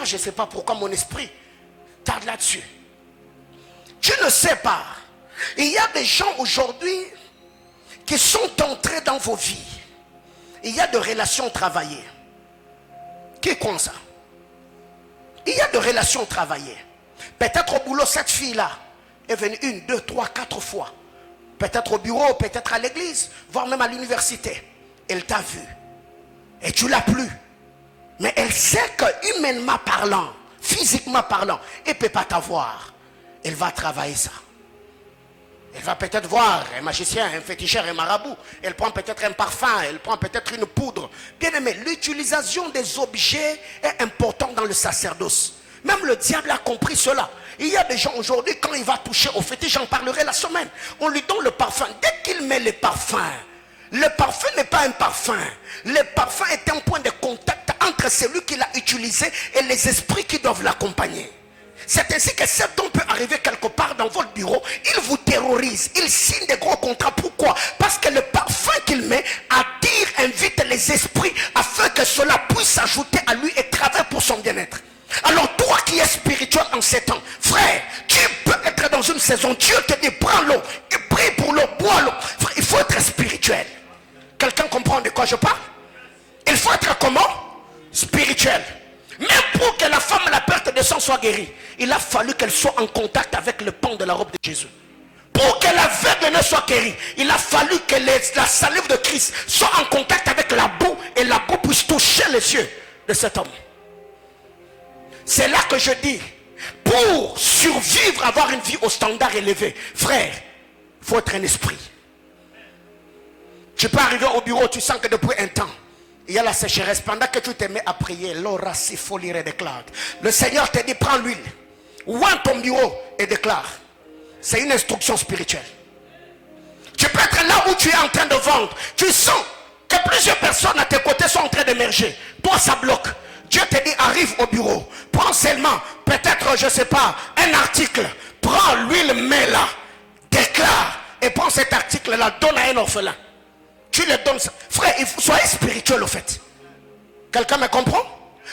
je ne sais pas pourquoi mon esprit tarde là-dessus. Tu ne sais pas. Il y a des gens aujourd'hui qui sont entrés dans vos vies. Il y a de relations travaillées. Qui compte ça? Il y a de relations travaillées. Peut-être au boulot, cette fille-là est venue 1, 2, 3, 4 fois. Peut-être au bureau, peut-être à l'église, voire même à l'université. Elle t'a vu. Et tu l'as plu. Mais elle sait que humainement parlant, physiquement parlant, elle ne peut pas t'avoir. Elle va travailler ça. Elle va peut-être voir un magicien, un féticheur, un marabout. Elle prend peut-être un parfum, elle prend peut-être une poudre. Bien aimé, l'utilisation des objets est importante dans le sacerdoce. Même le diable a compris cela. Il y a des gens aujourd'hui, quand il va toucher au fétiche, j'en parlerai la semaine, on lui donne le parfum. Dès qu'il met le parfum n'est pas un parfum. Le parfum est un point de contact entre celui qui l'a utilisé et les esprits qui doivent l'accompagner. C'est ainsi que cet homme peut arriver quelque part dans votre bureau, il vous terrorise, il signe des gros contrats. Pourquoi? Parce que le parfum qu'il met attire, invite les esprits afin que cela puisse s'ajouter à lui et travailler pour son bien-être. Alors toi qui es spirituel en ces temps, frère, tu peux être dans une saison, Dieu te dit prends l'eau, et prie pour l'eau, bois l'eau. Frère, il faut être spirituel. Quelqu'un comprend de quoi je parle? Il faut être comment? Spirituel. Même pour que la femme à la perte de sang soit guérie, il a fallu qu'elle soit en contact avec le pan de la robe de Jésus. Pour que l'aveugle soit guérie, il a fallu que la salive de Christ soit en contact avec la boue et la boue puisse toucher les yeux de cet homme. C'est là que je dis, pour survivre, avoir une vie au standard élevé, frère, il faut être un esprit. Tu peux arriver au bureau, tu sens que depuis un temps, il y a la sécheresse. Pendant que tu te mets à prier, l'aura si folie et déclare. Le Seigneur te dit, prends l'huile, ouvre ton bureau et déclare. C'est une instruction spirituelle. Tu peux être là où tu es en train de vendre. Tu sens que plusieurs personnes à tes côtés sont en train d'émerger. Toi, ça bloque. Dieu te dit, arrive au bureau. Prends seulement, peut-être, je ne sais pas, un article. Prends l'huile, mets-la. Déclare. Et prends cet article-là, donne à un orphelin. Tu le donnes. Frère, il faut soyez spirituel au fait. Quelqu'un me comprend?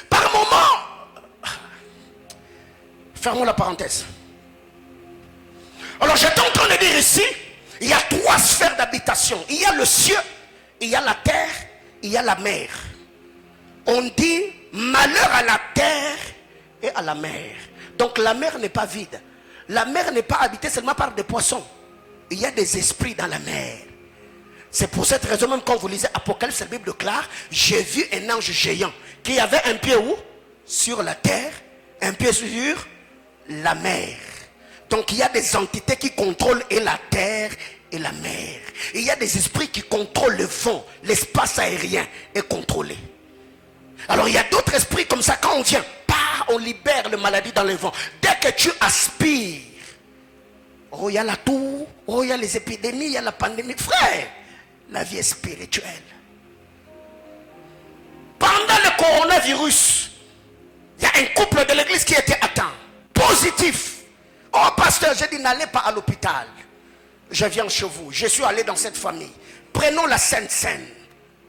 Par moment. Fermons la parenthèse. Alors j'étais en train de dire ici, il y a trois sphères d'habitation. Il y a le ciel, il y a la terre, il y a la mer. On dit malheur à la terre et à la mer. Donc la mer n'est pas vide. La mer n'est pas habitée seulement par des poissons. Il y a des esprits dans la mer. C'est pour cette raison même quand vous lisez Apocalypse, la Bible déclare, j'ai vu un ange géant qui avait un pied où? Sur la terre, un pied sur la mer. Donc il y a des entités qui contrôlent et la terre et la mer. Il y a des esprits qui contrôlent le vent, l'espace aérien est contrôlé. Alors il y a d'autres esprits comme ça, quand on vient, on libère les maladies dans le vent. Dès que tu aspires, oh il y a la toux, oh il y a les épidémies, il y a la pandémie. Frère, la vie est spirituelle. Pendant le coronavirus, il y a un couple de l'église qui était atteint, positif. Oh pasteur, j'ai dit n'allez pas à l'hôpital. Je viens chez vous, je suis allé dans cette famille. Prenons la Sainte Seine.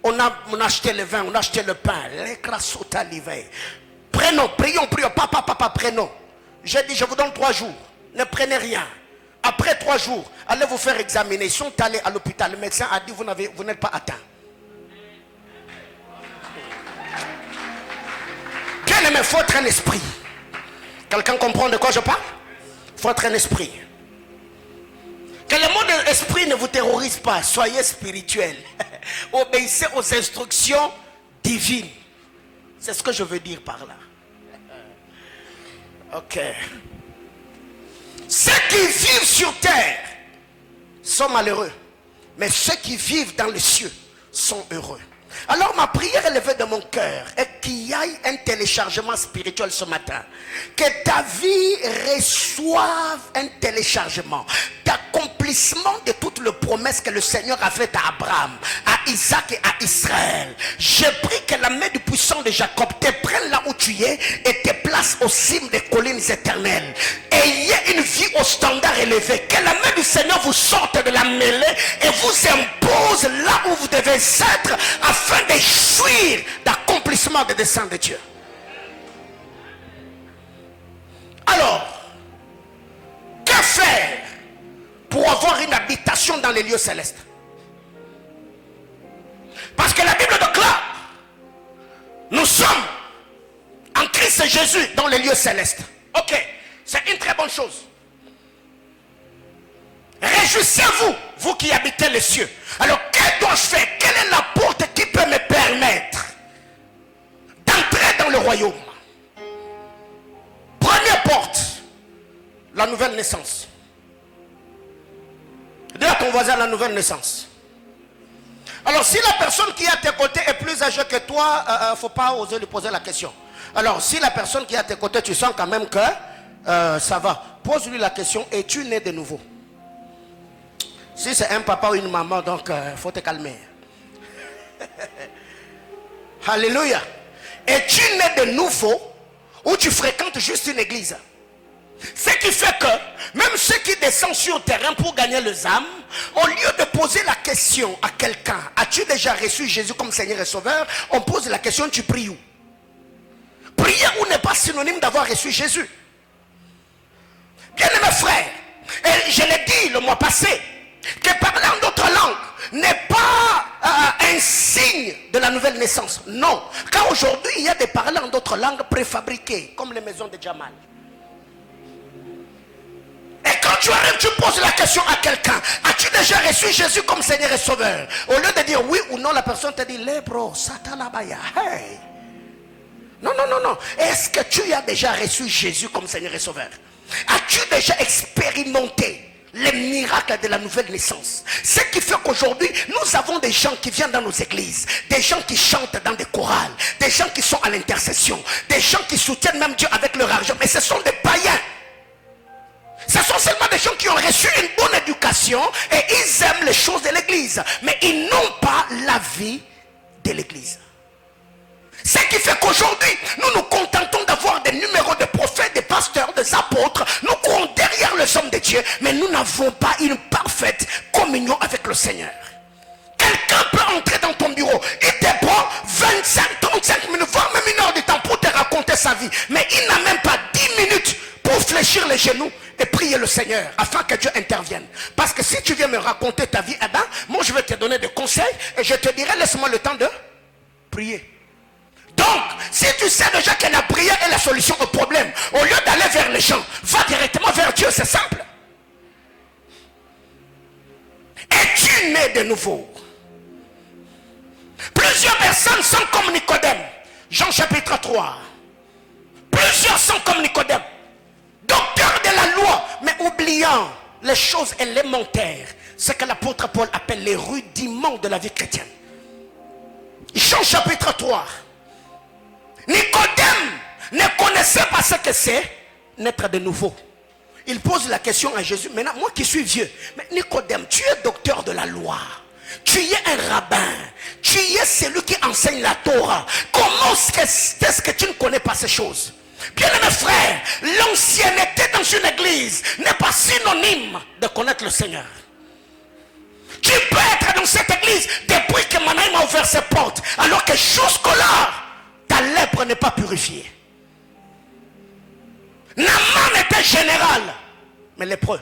On a acheté le vin, on a acheté le pain, les crassoutes à l'hiver. Prenons, prions, papa, prenons. J'ai dit je vous donne 3 jours, ne prenez rien. Après 3 jours, allez vous faire examiner. Ils sont allés à l'hôpital. Le médecin a dit vous n'êtes pas atteint. Bien aimé, il faut être un esprit. Quelqu'un comprend de quoi je parle? Il faut être un esprit. Que le mot de l'esprit ne vous terrorise pas. Soyez spirituel. Obéissez aux instructions divines. C'est ce que je veux dire par là. Ok. Ceux qui vivent sur terre sont malheureux, mais ceux qui vivent dans les cieux sont heureux. Alors ma prière élevée de mon cœur est qu'il y ait un téléchargement spirituel ce matin. Que ta vie reçoive un téléchargement d'accomplissement de toutes les promesses que le Seigneur a faites à Abraham, à Isaac et à Israël. Je prie que la main du puissant de Jacob te prenne là où tu es et te place au cime des collines éternelles. Ayez une vie au standard élevé. Que la main du Seigneur vous sorte de la mêlée et vous impose là où vous devez être afin de jouir d'accomplissement des desseins de Dieu. Alors, que faire pour avoir une habitation dans les lieux célestes? Parce que la Bible déclare, nous sommes en Christ Jésus dans les lieux célestes. Ok, c'est une très bonne chose. Réjouissez-vous, vous qui habitez les cieux. Alors, que dois-je faire? Quelle est la porte qui peut me permettre d'entrer dans le royaume? Première porte, la nouvelle naissance. ton voisin la nouvelle naissance? Alors, si la personne qui est à tes côtés est plus âgée que toi, il ne faut pas oser lui poser la question. Alors, si la personne qui est à tes côtés, tu sens quand même que ça va, pose-lui la question, es-tu né de nouveau? Si c'est un papa ou une maman, donc il faut te calmer. Alléluia. Es-tu né de nouveau ou tu fréquentes juste une église? Ce qui fait que même ceux qui descendent sur le terrain pour gagner les âmes, au lieu de poser la question à quelqu'un, as-tu déjà reçu Jésus comme Seigneur et Sauveur, on pose la question, tu pries où? Prier où n'est pas synonyme d'avoir reçu Jésus. Bien aimés frères, et je l'ai dit le mois passé, que parler en d'autres langues n'est pas un signe de la nouvelle naissance. Non, car aujourd'hui il y a des parlants en d'autres langues préfabriqués, comme les maisons de Jamal. Et quand tu arrives, tu poses la question à quelqu'un, as-tu déjà reçu Jésus comme Seigneur et Sauveur? Au lieu de dire oui ou non, la personne te dit, Lebro, Satalabaya, hey. Non, non, non, non. Est-ce que tu as déjà reçu Jésus comme Seigneur et Sauveur? As-tu déjà expérimenté les miracles de la nouvelle naissance? Ce qui fait qu'aujourd'hui, nous avons des gens qui viennent dans nos églises, des gens qui chantent dans des chorales, des gens qui sont à l'intercession, des gens qui soutiennent même Dieu avec leur argent, mais ce sont des païens. Ce sont seulement des gens qui ont reçu une bonne éducation et ils aiment les choses de l'église, mais ils n'ont pas la vie de l'église. Ce qui fait qu'aujourd'hui, nous nous contentons d'avoir des numéros de prophètes, des pasteurs, des apôtres. Nous courons derrière les hommes de Dieu, mais nous n'avons pas une parfaite communion avec le Seigneur. Quelqu'un peut entrer dans ton bureau, il te prend 25, 35 minutes, voire même une heure de temps pour te raconter sa vie. Mais il n'a même pas 10 minutes pour fléchir les genoux et prier le Seigneur afin que Dieu intervienne. Parce que si tu viens me raconter ta vie, eh ben, moi je vais te donner des conseils et je te dirai, laisse-moi le temps de prier. Donc, si tu sais déjà que la prière est la solution au problème, au lieu d'aller vers les gens, va directement vers Dieu, c'est simple. Es-tu né de nouveau? Plusieurs personnes sont comme Nicodème. Jean chapitre 3. Plusieurs sont comme Nicodème. Docteur de la loi, mais oubliant les choses élémentaires. Ce que l'apôtre Paul appelle les rudiments de la vie chrétienne. Jean chapitre 3. Nicodème ne connaissait pas ce que c'est naître de nouveau. Il pose la question à Jésus. Maintenant, moi qui suis vieux, mais Nicodème, tu es docteur de la loi. Tu es un rabbin. Tu es celui qui enseigne la Torah. Comment est-ce que tu ne connais pas ces choses? Bien aimé frère, l'ancienneté dans une église n'est pas synonyme de connaître le Seigneur. Tu peux être dans cette église depuis que Manaïm a ouvert ses portes, alors que jusque-là, ta lèpre n'est pas purifiée. Naaman était général, mais lépreux.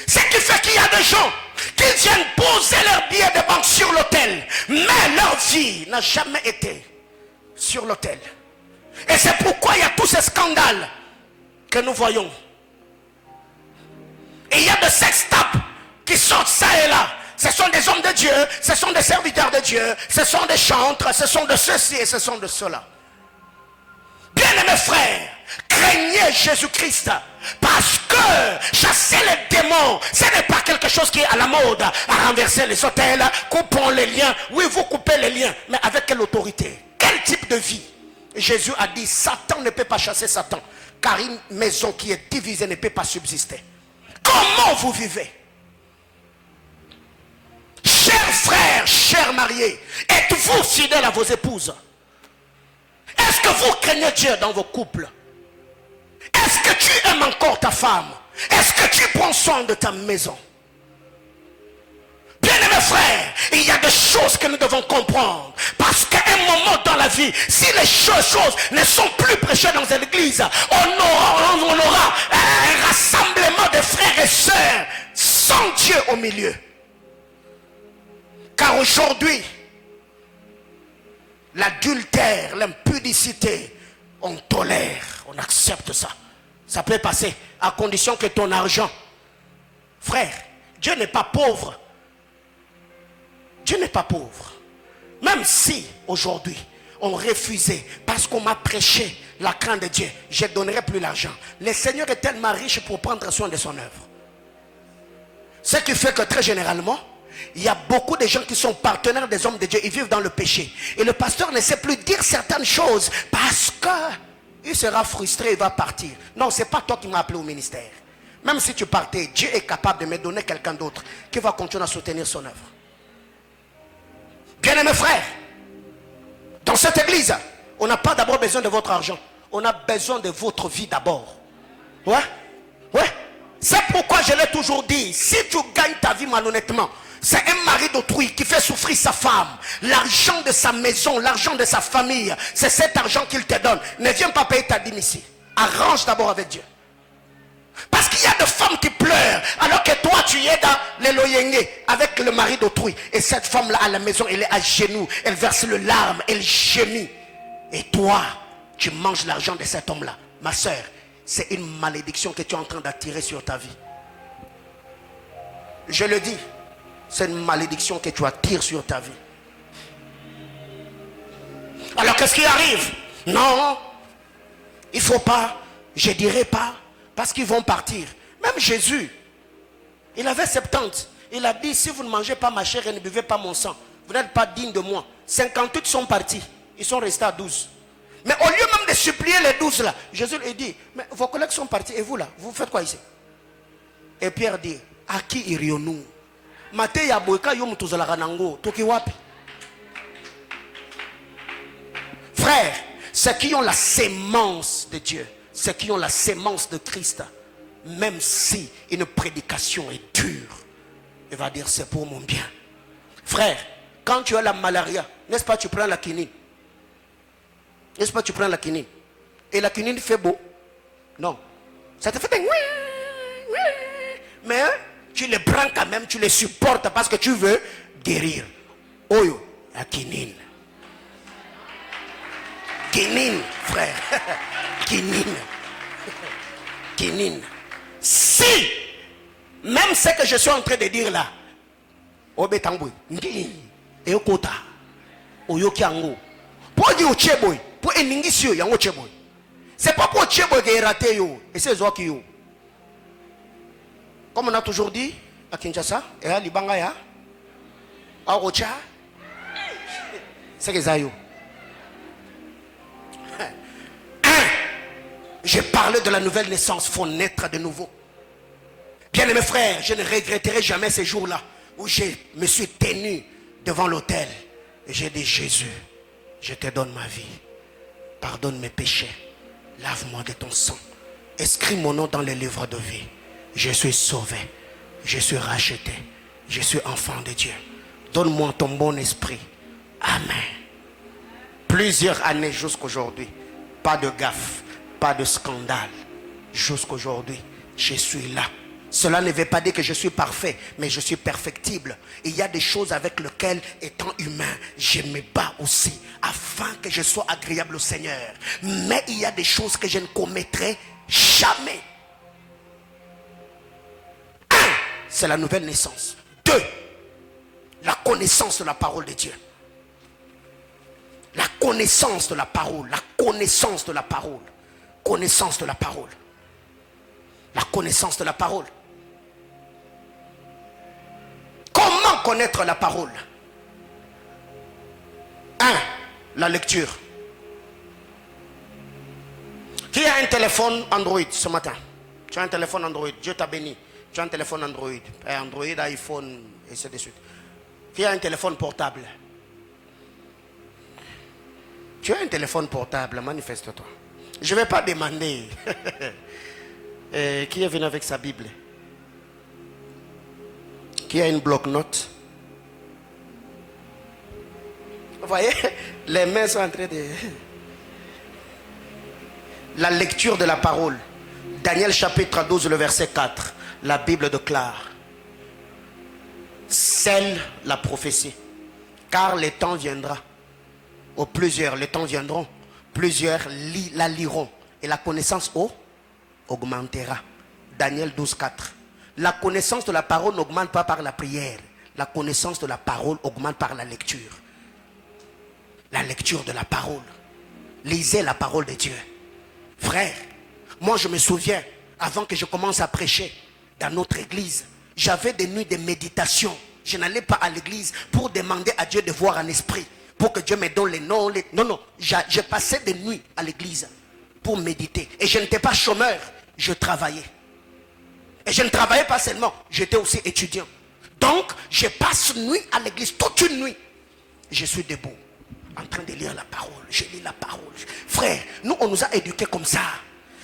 Ce qui fait qu'il y a des gens qui viennent poser leurs billets de banque sur l'autel, mais leur vie n'a jamais été sur l'autel. Et c'est pourquoi il y a tous ces scandales que nous voyons. Et il y a des sextapes qui sortent ça et là. Ce sont des hommes de Dieu, ce sont des serviteurs de Dieu, ce sont des chantres, ce sont de ceci et ce sont de cela. Bien-aimés frères, craignez Jésus-Christ, parce que chasser les démons, ce n'est pas quelque chose qui est à la mode, à renverser les autels, coupons les liens. Oui, vous coupez les liens, mais avec quelle autorité? Quel type de vie? Jésus a dit, Satan ne peut pas chasser Satan, car une maison qui est divisée ne peut pas subsister. Comment vous vivez? Chers frères, chers mariés, êtes-vous fidèles à vos épouses? Est-ce que vous craignez Dieu dans vos couples? Est-ce que tu aimes encore ta femme? Est-ce que tu prends soin de ta maison? Bien-aimés frères, il y a des choses que nous devons comprendre. Parce qu'à un moment dans la vie, si les choses ne sont plus prêchées dans l'église, on aura un rassemblement de frères et sœurs sans Dieu au milieu. Car aujourd'hui, l'adultère, l'impudicité, on tolère, on accepte ça. Ça peut passer à condition que ton argent, frère, Dieu n'est pas pauvre. Dieu n'est pas pauvre. Même si aujourd'hui on refusait parce qu'on m'a prêché la crainte de Dieu, je ne donnerai plus l'argent. Le Seigneur est tellement riche pour prendre soin de son œuvre. Ce qui fait que très généralement, il y a beaucoup de gens qui sont partenaires des hommes de Dieu. Ils vivent dans le péché. Et le pasteur ne sait plus dire certaines choses parce qu'il sera frustré, il va partir. Non, ce n'est pas toi qui m'as appelé au ministère. Même si tu partais, Dieu est capable de me donner quelqu'un d'autre qui va continuer à soutenir son œuvre. Bien-aimés frères, dans cette église, on n'a pas d'abord besoin de votre argent. On a besoin de votre vie d'abord. Ouais, ouais. C'est pourquoi je l'ai toujours dit. Si tu gagnes ta vie malhonnêtement, c'est un mari d'autrui qui fait souffrir sa femme. L'argent de sa maison, l'argent de sa famille, c'est cet argent qu'il te donne. Ne viens pas payer ta dîme ici. Arrange d'abord avec Dieu. Parce qu'il y a des femmes qui pleurent alors que toi tu es dans les loyers avec le mari d'autrui. Et cette femme-là à la maison, elle est à genoux. Elle verse le larme, elle gémit. Et toi, tu manges l'argent de cet homme-là. Ma soeur, c'est une malédiction que tu es en train d'attirer sur ta vie. Je le dis, c'est une malédiction que tu attires sur ta vie. Alors qu'est-ce qui arrive? Non, il ne faut pas, je ne dirais pas, parce qu'ils vont partir. Même Jésus, il avait 70. Il a dit, si vous ne mangez pas ma chair et ne buvez pas mon sang, vous n'êtes pas digne de moi. 58 sont partis, ils sont restés à 12. Mais au lieu même de supplier les 12 là, Jésus lui dit, mais vos collègues sont partis et vous là, vous faites quoi ici? Et Pierre dit, à qui irions-nous? Frères, ceux qui ont la sémence de Dieu, ceux qui ont la sémence de Christ, même si une prédication est dure, il va dire c'est pour mon bien. Frère, quand tu as la malaria, n'est-ce pas, tu prends la quinine? N'est-ce pas, tu prends la quinine? Et la quinine fait beau? Non. Ça te fait des... Mais tu les prends quand même, tu les supportes parce que tu veux guérir. Oyo, la quinine. Quinine, frère. Quinine. Quinine. Si, même ce que je suis en train de dire là, Obetangboy, et Okota, Oyokiango, pour dire au Cheboy, pour Eningisio, Yango Cheboy. C'est pas pour Cheboy qui est raté, et c'est Zoki. Comme on a toujours dit à Kinshasa, et à Libangaya, à Rocha, c'est que Zayo. J'ai parlé de la nouvelle naissance, il faut naître de nouveau. Bien aimés frères, je ne regretterai jamais ces jours-là où je me suis tenu devant l'autel et j'ai dit, Jésus, je te donne ma vie, pardonne mes péchés, lave-moi de ton sang, inscris mon nom dans les livres de vie. Je suis sauvé, je suis racheté, je suis enfant de Dieu. Donne-moi ton bon esprit. Amen. Plusieurs années jusqu'aujourd'hui, pas de gaffe, pas de scandale. Jusqu'aujourd'hui, je suis là. Cela ne veut pas dire que je suis parfait, mais je suis perfectible. Il y a des choses avec lesquelles, étant humain, je me bats aussi, afin que je sois agréable au Seigneur. Mais il y a des choses que je ne commettrai jamais. C'est la nouvelle naissance. 2, la connaissance de la parole de Dieu. La connaissance de la parole. La connaissance de la parole. Connaissance de la parole. La connaissance de la parole. Comment connaître la parole? 1. La lecture. Qui a un téléphone Android ce matin? Tu as un téléphone Android. Dieu t'a béni. Tu as un téléphone Android. Android, iPhone, et ainsi de suite. Qui a un téléphone portable? Tu as un téléphone portable, manifeste-toi. Je ne vais pas demander. Qui est venu avec sa Bible? Qui a une bloc-notes? Vous voyez, les mains sont en train de... La lecture de la parole. Daniel chapitre 12, le verset 4. La Bible déclare: scelle la prophétie, car le temps viendra, ou plusieurs, les temps viendront, plusieurs la liront, et la connaissance augmentera. Daniel 12, 4. La connaissance de la parole n'augmente pas par la prière. La connaissance de la parole augmente par la lecture. La lecture de la parole. Lisez la parole de Dieu. Frère, moi je me souviens, avant que je commence à prêcher dans notre église, J'avais des nuits de méditation. Je n'allais pas à l'église pour demander à Dieu de voir en esprit, pour que Dieu me donne les noms. Non, non. Je passais des nuits à l'église pour méditer. Et je n'étais pas chômeur, je travaillais. Et je ne travaillais pas seulement, j'étais aussi étudiant. Donc, je passe nuit à l'église, toute une nuit. Je suis debout, en train de lire la parole. Je lis la parole. Frère, nous, on nous a éduqués comme ça.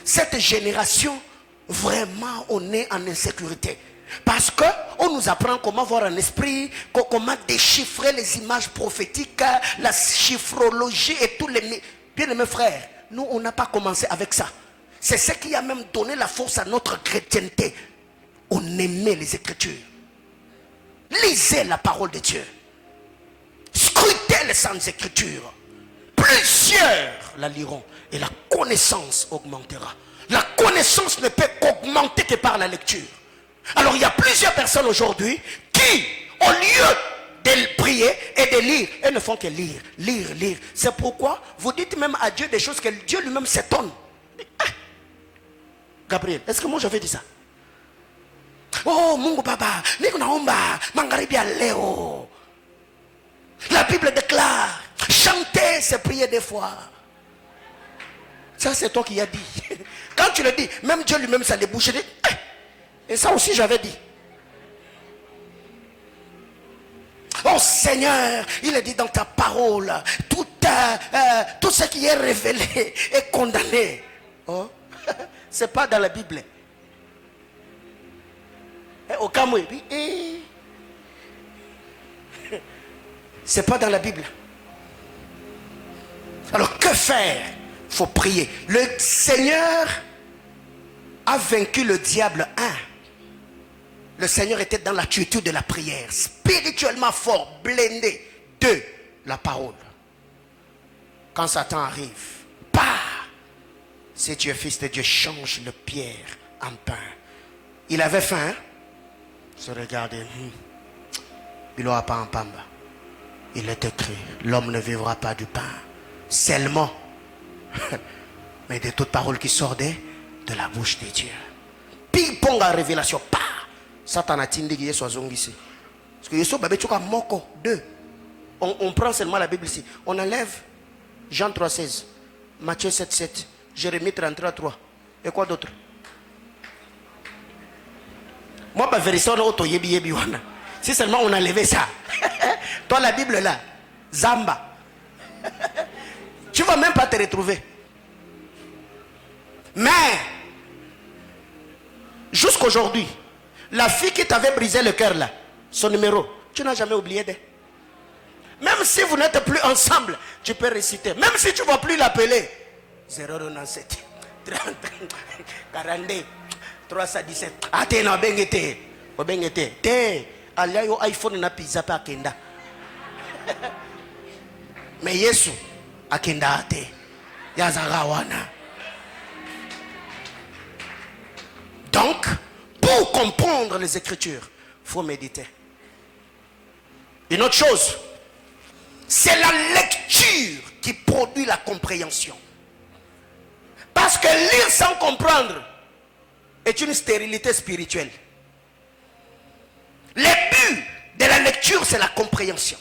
Cette génération, vraiment, on est en insécurité. Parce qu'on nous apprend comment voir un esprit, comment déchiffrer les images prophétiques, la chiffrologie et tous les... Bien-aimés frères, nous, on n'a pas commencé avec ça. C'est ce qui a même donné la force à notre chrétienté. On aimait les Écritures. Lisez la parole de Dieu. Scrutez les saintes Écritures. Plusieurs la liront et la connaissance augmentera. La connaissance ne peut qu'augmenter que par la lecture. Alors il y a plusieurs personnes aujourd'hui qui, au lieu de prier et de lire, elles ne font que lire, lire, lire. C'est pourquoi vous dites même à Dieu des choses que Dieu lui-même s'étonne. Ah, Gabriel, est-ce que moi j'avais dit ça? Oh, Mungu Baba, nikunaomba magharibi leo. La Bible déclare, chantez, c'est prier des fois. Ça c'est toi qui as dit. Quand tu le dis, même Dieu lui-même ça débouche. Et ça aussi j'avais dit. Oh Seigneur, il est dit dans ta parole, tout ce qui est révélé est condamné. Oh, c'est pas dans la Bible. Au Cameroun, c'est pas dans la Bible. Alors que faire? Il faut prier. Le Seigneur a vaincu le diable. Le Seigneur était dans l'attitude de la prière, spirituellement fort, blindé de la parole. Quand Satan arrive, si tu es fils de Dieu, change le pierre en pain. Il avait faim, se regarder, il n'aura pas un pamba. Il est écrit, l'homme ne vivra pas du pain seulement, mais de toute parole qui sort de la bouche de Dieu. Ping-pong à révélation, Satan a tindi qui est soit ici. Parce que Yesu babé choka moko 2. On prend seulement la Bible ici. On enlève Jean 3,16, Matthieu 7,7, Jérémie 33,3. Et quoi d'autre? Moi, ma vérité, on a auto yebi yebi wana. Si seulement on a enlevé ça. Toi, la Bible là, Zamba. Tu ne vas même pas te retrouver. Mais, jusqu'aujourd'hui, la fille qui t'avait brisé le cœur là, son numéro, tu n'as jamais oublié d'elle. Même si vous n'êtes plus ensemble, tu peux réciter. Même si tu ne vas plus l'appeler. 097 30 42 317. Ah, t'es na bengete. Bengete. T'es. Alia yo iPhone na pizza pa kenda. Mais Yesu akenda ate. Yazara wana. Donc, pour comprendre les Écritures, il faut méditer. Une autre chose, c'est la lecture qui produit la compréhension. Parce que lire sans comprendre est une stérilité spirituelle. Le but de la lecture, c'est la compréhension.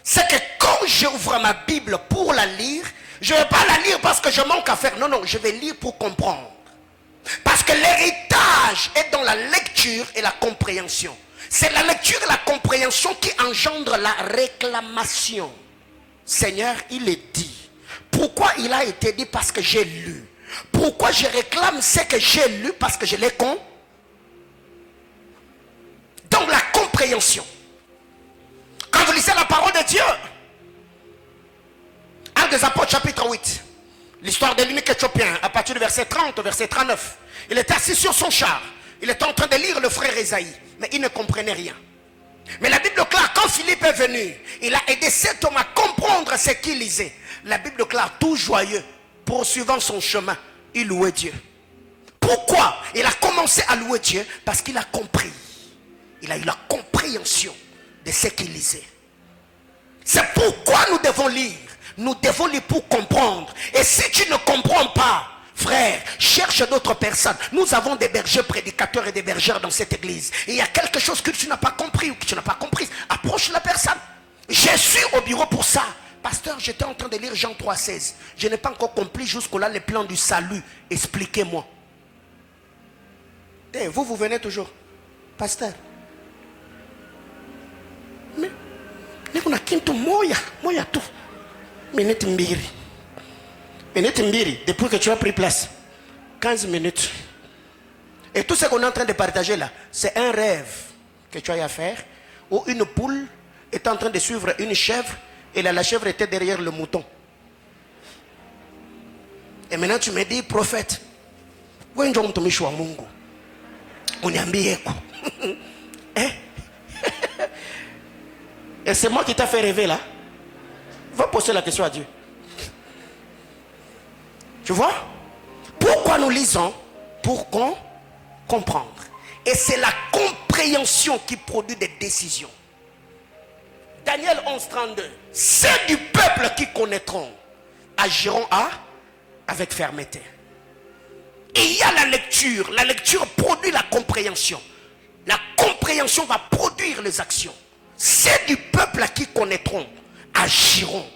C'est que quand j'ouvre ma Bible pour la lire, je ne vais pas la lire parce que je manque à faire. Non, non, je vais lire pour comprendre. Parce que l'héritage est dans la lecture et la compréhension. C'est la lecture et la compréhension qui engendre la réclamation. Seigneur, il est dit. Pourquoi il a été dit? Parce que j'ai lu. Pourquoi je réclame ce que j'ai lu? Parce que je l'ai compris. Donc la compréhension. Quand vous lisez la parole de Dieu, Actes des Apôtres chapitre 8, l'histoire de l'unique Éthiopien, à partir du verset 30 au verset 39, il était assis sur son char, il était en train de lire le frère Esaïe, mais il ne comprenait rien. Mais la Bible déclare, quand Philippe est venu, il a aidé cet homme à comprendre ce qu'il lisait. La Bible déclare, tout joyeux, poursuivant son chemin, il louait Dieu. Pourquoi? Il a commencé à louer Dieu parce qu'il a compris. Il a eu la compréhension de ce qu'il lisait. C'est pourquoi nous devons lire. Nous devons lire pour comprendre. Et si tu ne comprends pas, Frère, cherche d'autres personnes. Nous avons des bergers prédicateurs et des bergères dans cette église. Et il y a quelque chose que tu n'as pas compris ou que tu n'as pas compris. Approche la personne. Je suis au bureau pour ça. Pasteur, j'étais en train de lire Jean 3,16. Je n'ai pas encore compris jusqu'au-là les plans du salut. Expliquez-moi. Vous venez toujours. Pasteur. Mais on a quinto moya tout. Minute mbiri. Depuis que tu as pris place. 15 minutes. Et tout ce qu'on est en train de partager là, c'est un rêve que tu as à faire, où une poule est en train de suivre une chèvre, et là, la chèvre était derrière le mouton. Et maintenant tu me dis, prophète, et c'est moi qui t'ai fait rêver là. Va poser la question à Dieu. Tu vois? Pourquoi nous lisons? Pour comprendre. Et c'est la compréhension qui produit des décisions. Daniel 11:32. Ceux du peuple qui connaîtront agiront avec fermeté. Et il y a la lecture. La lecture produit la compréhension. La compréhension va produire les actions. Ceux du peuple qui connaîtront agiront.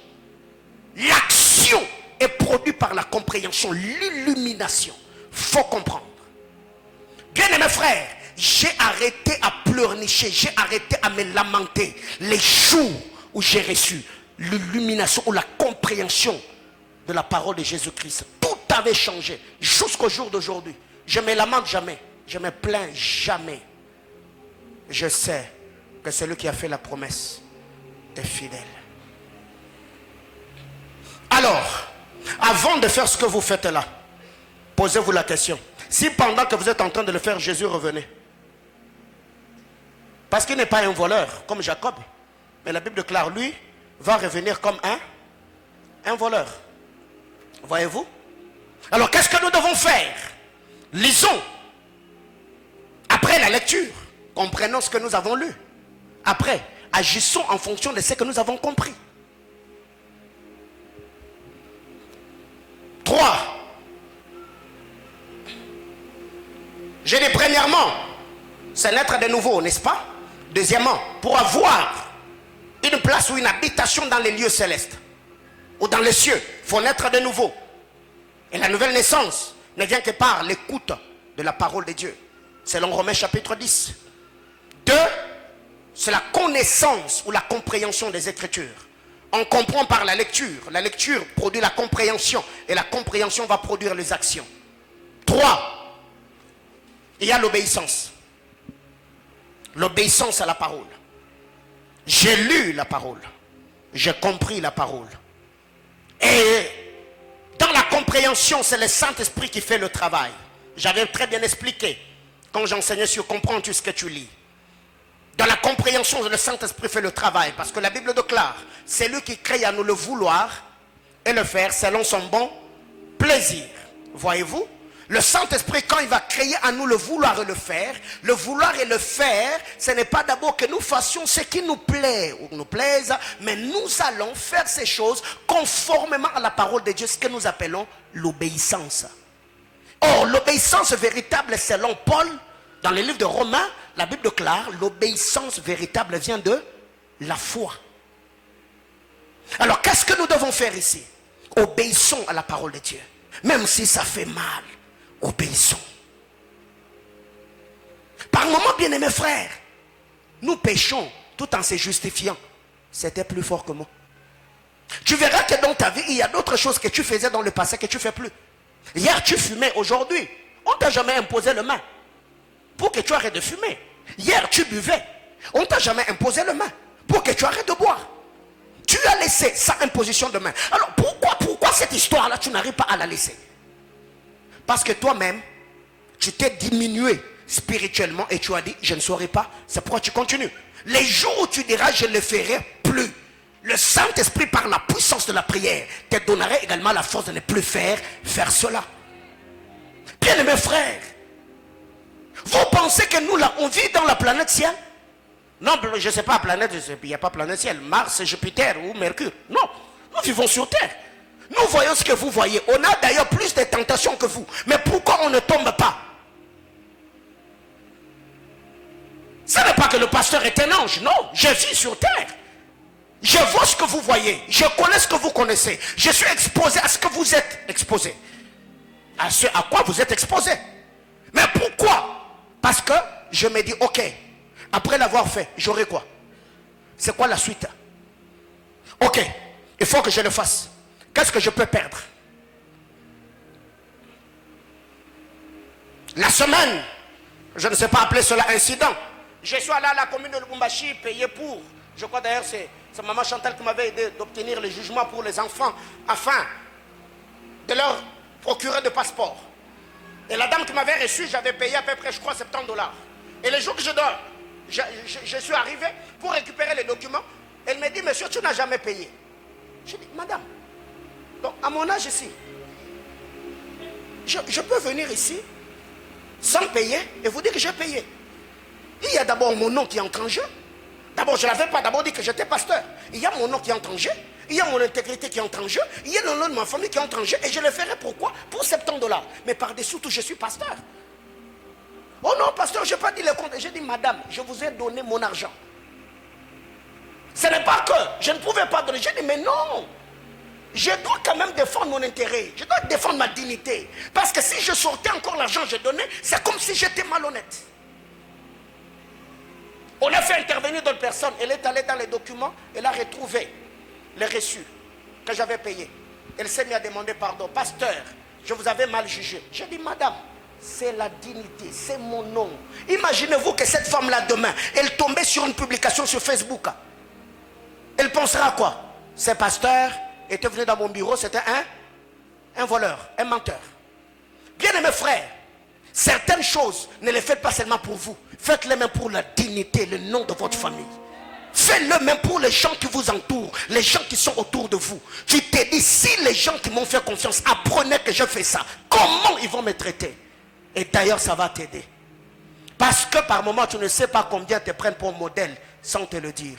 L'action est produite par la compréhension, l'illumination. Faut comprendre. Bien-aimés frères, j'ai arrêté à pleurnicher, j'ai arrêté à me lamenter les jours où j'ai reçu l'illumination ou la compréhension de la parole de Jésus-Christ. Tout avait changé jusqu'au jour d'aujourd'hui. Je ne me lamente jamais, je ne me plains jamais. Je sais que celui qui a fait la promesse est fidèle. Alors, avant de faire ce que vous faites là, posez-vous la question. Si pendant que vous êtes en train de le faire, Jésus revenait. Parce qu'il n'est pas un voleur comme Jacob. Mais la Bible déclare, lui, va revenir comme un voleur. Voyez-vous? Alors qu'est-ce que nous devons faire? Lisons. Après la lecture, comprenons ce que nous avons lu. Après, agissons en fonction de ce que nous avons compris. 3. Je dis premièrement, c'est naître de nouveau, n'est-ce pas? Deuxièmement, pour avoir une place ou une habitation dans les lieux célestes ou dans les cieux, il faut naître de nouveau. Et la nouvelle naissance ne vient que par l'écoute de la parole de Dieu. Selon Romains chapitre 10. 2, c'est la connaissance ou la compréhension des Écritures. On comprend par la lecture. La lecture produit la compréhension. Et la compréhension va produire les actions. 3, il y a l'obéissance. L'obéissance à la parole. J'ai lu la parole. J'ai compris la parole. Et dans la compréhension, c'est le Saint-Esprit qui fait le travail. J'avais très bien expliqué quand j'enseignais sur comprendre tout ce que tu lis. Dans la compréhension, le Saint-Esprit fait le travail. Parce que la Bible déclare, c'est lui qui crée à nous le vouloir et le faire selon son bon plaisir. Voyez-vous? Le Saint-Esprit, quand il va créer à nous le vouloir et le faire, ce n'est pas d'abord que nous fassions ce qui nous plaît ou nous plaise, mais nous allons faire ces choses conformément à la parole de Dieu, ce que nous appelons l'obéissance. Or, l'obéissance véritable, selon Paul, dans le livre de Romains, la Bible déclare, l'obéissance véritable vient de la foi. Alors, qu'est-ce que nous devons faire ici? Obéissons à la parole de Dieu. Même si ça fait mal, obéissons. Par moments, bien-aimés frères, nous péchons tout en se justifiant. C'était plus fort que moi. Tu verras que dans ta vie, il y a d'autres choses que tu faisais dans le passé que tu ne fais plus. Hier, tu fumais. Aujourd'hui, on ne t'a jamais imposé le main pour que tu arrêtes de fumer. Hier, tu buvais. On ne t'a jamais imposé le main pour que tu arrêtes de boire. Tu as laissé sa imposition de main. Alors, pourquoi cette histoire-là, tu n'arrives pas à la laisser? Parce que toi-même, tu t'es diminué spirituellement et tu as dit, je ne saurais pas. C'est pourquoi tu continues. Les jours où tu diras, je ne le ferai plus, le Saint-Esprit, par la puissance de la prière, te donnerait également la force de ne plus faire cela. Bien-aimés frères, vous pensez que nous, là, on vit dans la planète ciel? Non, je ne sais pas, planète, il n'y a pas planète ciel, Mars, Jupiter ou Mercure. Non, nous vivons sur Terre. Nous voyons ce que vous voyez. On a d'ailleurs plus de tentations que vous. Mais pourquoi on ne tombe pas? Ce n'est pas que le pasteur est un ange, non. Je vis sur terre. Je vois ce que vous voyez. Je connais ce que vous connaissez. Je suis exposé à ce que vous êtes exposé. À ce à quoi vous êtes exposé. Mais pourquoi? Parce que je me dis, ok, après l'avoir fait, j'aurai quoi? C'est quoi la suite? Ok, il faut que je le fasse. Qu'est-ce que je peux perdre? La semaine, je ne sais pas appeler cela incident. Je suis allé à la commune de Lubumbashi payer pour, je crois d'ailleurs c'est maman Chantal qui m'avait aidé d'obtenir le jugement pour les enfants afin de leur procurer de passeport. Et la dame qui m'avait reçu, j'avais payé à peu près, je crois, 70 $. Et le jour que je suis arrivé pour récupérer les documents, elle me dit, monsieur, tu n'as jamais payé. Je dis, madame, donc à mon âge ici, je peux venir ici sans payer et vous dire que j'ai payé. Il y a d'abord mon nom qui entre en jeu. D'abord, je ne l'avais pas d'abord dit que j'étais pasteur. Il y a mon nom qui entre en jeu. Il y a mon intégrité qui entre en jeu. Il y a le nom de ma famille qui entre en jeu. Et je le ferai pourquoi? Pour 70 $. Mais par-dessus tout, je suis pasteur. Oh non, pasteur, je n'ai pas dit le compte. J'ai dit, madame, je vous ai donné mon argent. Ce n'est pas que je ne pouvais pas donner. J'ai dit, mais non. Je dois quand même défendre mon intérêt. Je dois défendre ma dignité. Parce que si je sortais encore l'argent que je donnais, c'est comme si j'étais malhonnête. On a fait intervenir d'autres personnes. Elle est allée dans les documents. Elle a retrouvé les reçus que j'avais payés. Elle s'est mise à demander pardon. Pasteur, je vous avais mal jugé. J'ai dit, madame, c'est la dignité, c'est mon nom. Imaginez-vous que cette femme-là, demain, elle tombait sur une publication sur Facebook. Elle pensera quoi? Ce pasteur était venu dans mon bureau, c'était un voleur, un menteur. Bien aimés frères, certaines choses, ne les faites pas seulement pour vous. Faites-les même pour la dignité, le nom de votre famille. Faites-le même pour les gens qui vous entourent, les gens qui sont autour de vous. Tu te dis, si les gens qui m'ont fait confiance apprenaient que je fais ça, comment ils vont me traiter? Et d'ailleurs, ça va t'aider. Parce que par moment, tu ne sais pas combien te prennent pour modèle sans te le dire.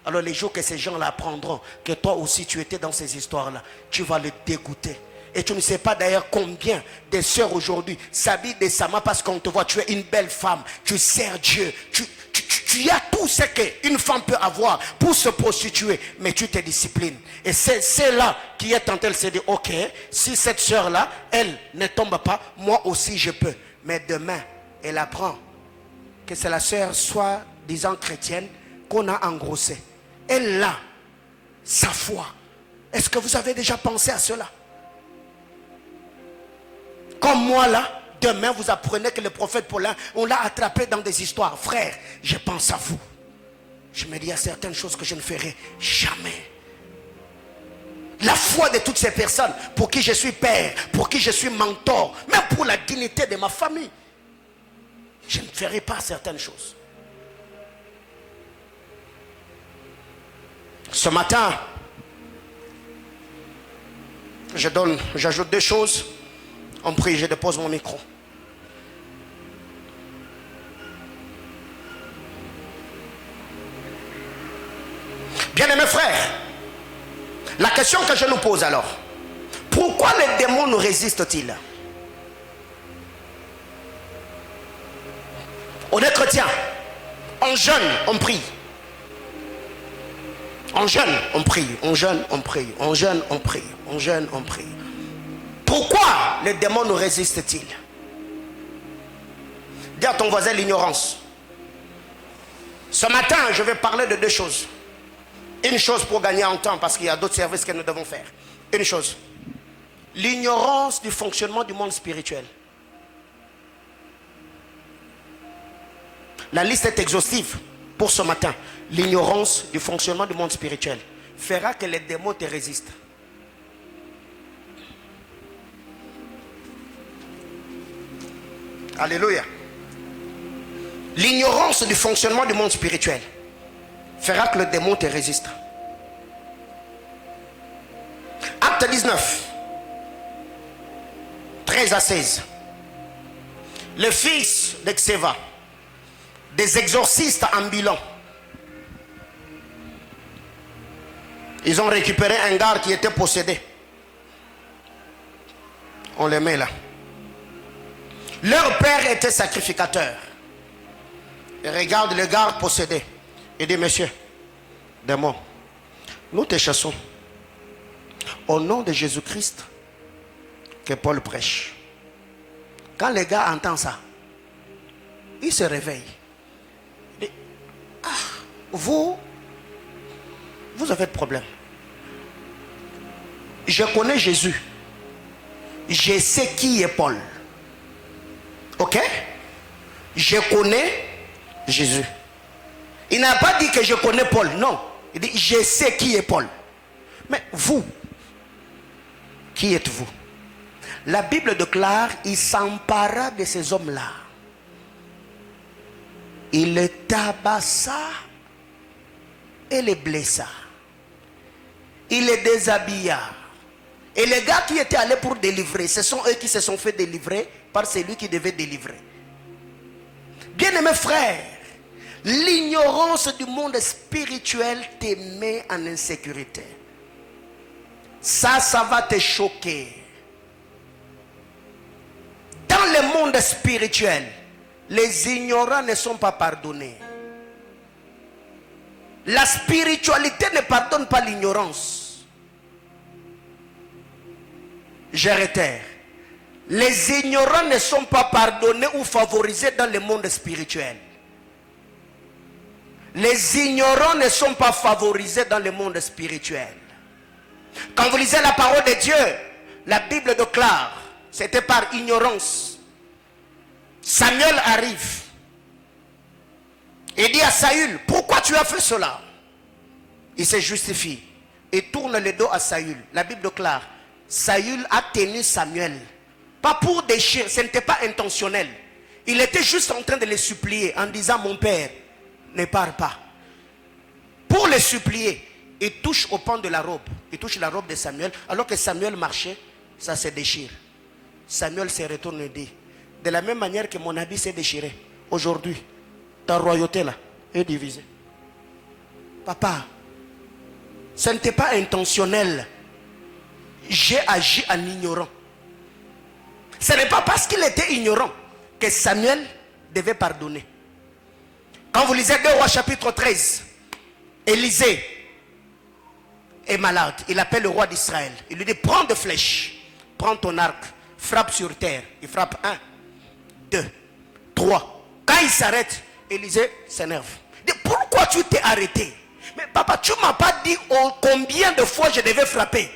Alors les jours que ces gens-là apprendront que toi aussi tu étais dans ces histoires-là, tu vas le dégoûter. Et tu ne sais pas d'ailleurs combien des sœurs aujourd'hui s'habillent décemment parce qu'on te voit, tu es une belle femme, tu sers Dieu, tu as tout ce qu'une femme peut avoir pour se prostituer, mais tu te disciplines. Et c'est là qui est tenté, elle se dit, ok, si cette sœur-là, elle ne tombe pas, moi aussi je peux. Mais demain, elle apprend que c'est la sœur soi-disant chrétienne qu'on a engrossée. Elle a sa foi. Est-ce que vous avez déjà pensé à cela? Comme moi là, demain vous apprenez que le prophète Paulin, on l'a attrapé dans des histoires. Frère, je pense à vous. Je me dis, il y a certaines choses que je ne ferai jamais. La foi de toutes ces personnes pour qui je suis père, pour qui je suis mentor, même pour la dignité de ma famille, je ne ferai pas certaines choses. Ce matin, j'ajoute deux choses. On prie, je dépose mon micro. Bien aimés frères, la question que je nous pose alors, pourquoi les démons nous résistent-ils? On est chrétien, on jeûne, on prie. On jeûne, on prie, on jeûne, on prie, on jeûne, on prie, on jeûne, on prie. Pourquoi les démons nous résistent-ils? Dis à ton voisin l'ignorance. Ce matin, je vais parler de deux choses. Une chose pour gagner en temps, parce qu'il y a d'autres services que nous devons faire. Une chose. L'ignorance du fonctionnement du monde spirituel. La liste est exhaustive pour ce matin. L'ignorance du fonctionnement du monde spirituel fera que les démons te résistent. Alléluia. L'ignorance du fonctionnement du monde spirituel fera que le démon te résiste. Acte 19, 13 à 16. Le fils d'Exeva, des exorcistes ambulants, ils ont récupéré un gars qui était possédé. On le met là. Leur père était sacrificateur. Et regarde le gars possédé. Il dit, monsieur, démon, nous te chassons. Au nom de Jésus-Christ, que Paul prêche. Quand le gars entend ça, il se réveille. Il dit, ah, vous avez de problème. Je connais Jésus. Je sais qui est Paul. Ok? Je connais Jésus. Il n'a pas dit que je connais Paul. Non. Il dit, je sais qui est Paul. Mais vous, qui êtes-vous? La Bible déclare, il s'empara de ces hommes-là. Il les tabassa et les blessa. Il les déshabilla. Et les gars qui étaient allés pour délivrer, ce sont eux qui se sont fait délivrer par celui qui devait délivrer. Bien-aimés frères, l'ignorance du monde spirituel te met en insécurité. Ça va te choquer. Dans le monde spirituel, les ignorants ne sont pas pardonnés. La spiritualité ne pardonne pas l'ignorance. Je réitère. Les ignorants ne sont pas pardonnés ou favorisés dans le monde spirituel. Les ignorants ne sont pas favorisés dans le monde spirituel. Quand vous lisez la parole de Dieu, la Bible déclare, c'était par ignorance. Samuel arrive et dit à Saül, pourquoi tu as fait cela? Il se justifie et tourne le dos à Saül. La Bible déclare, Saül a tenu Samuel. Pas pour déchirer, ce n'était pas intentionnel. Il était juste en train de le supplier en disant, mon père, ne pars pas. Pour le supplier, il touche au pan de la robe. Il touche la robe de Samuel. Alors que Samuel marchait, ça se déchire. Samuel se retourne et dit, de la même manière que mon habit s'est déchiré, aujourd'hui, ta royauté là est divisée. Papa, ce n'était pas intentionnel. J'ai agi en ignorant. Ce n'est pas parce qu'il était ignorant que Samuel devait pardonner. Quand vous lisez 2 Rois chapitre 13, Élisée est malade. Il appelle le roi d'Israël. Il lui dit, prends de flèches, prends ton arc, frappe sur terre. Il frappe 1, 2, 3. Quand il s'arrête, Élisée s'énerve. Il dit, pourquoi tu t'es arrêté? Mais papa, tu ne m'as pas dit combien de fois je devais frapper.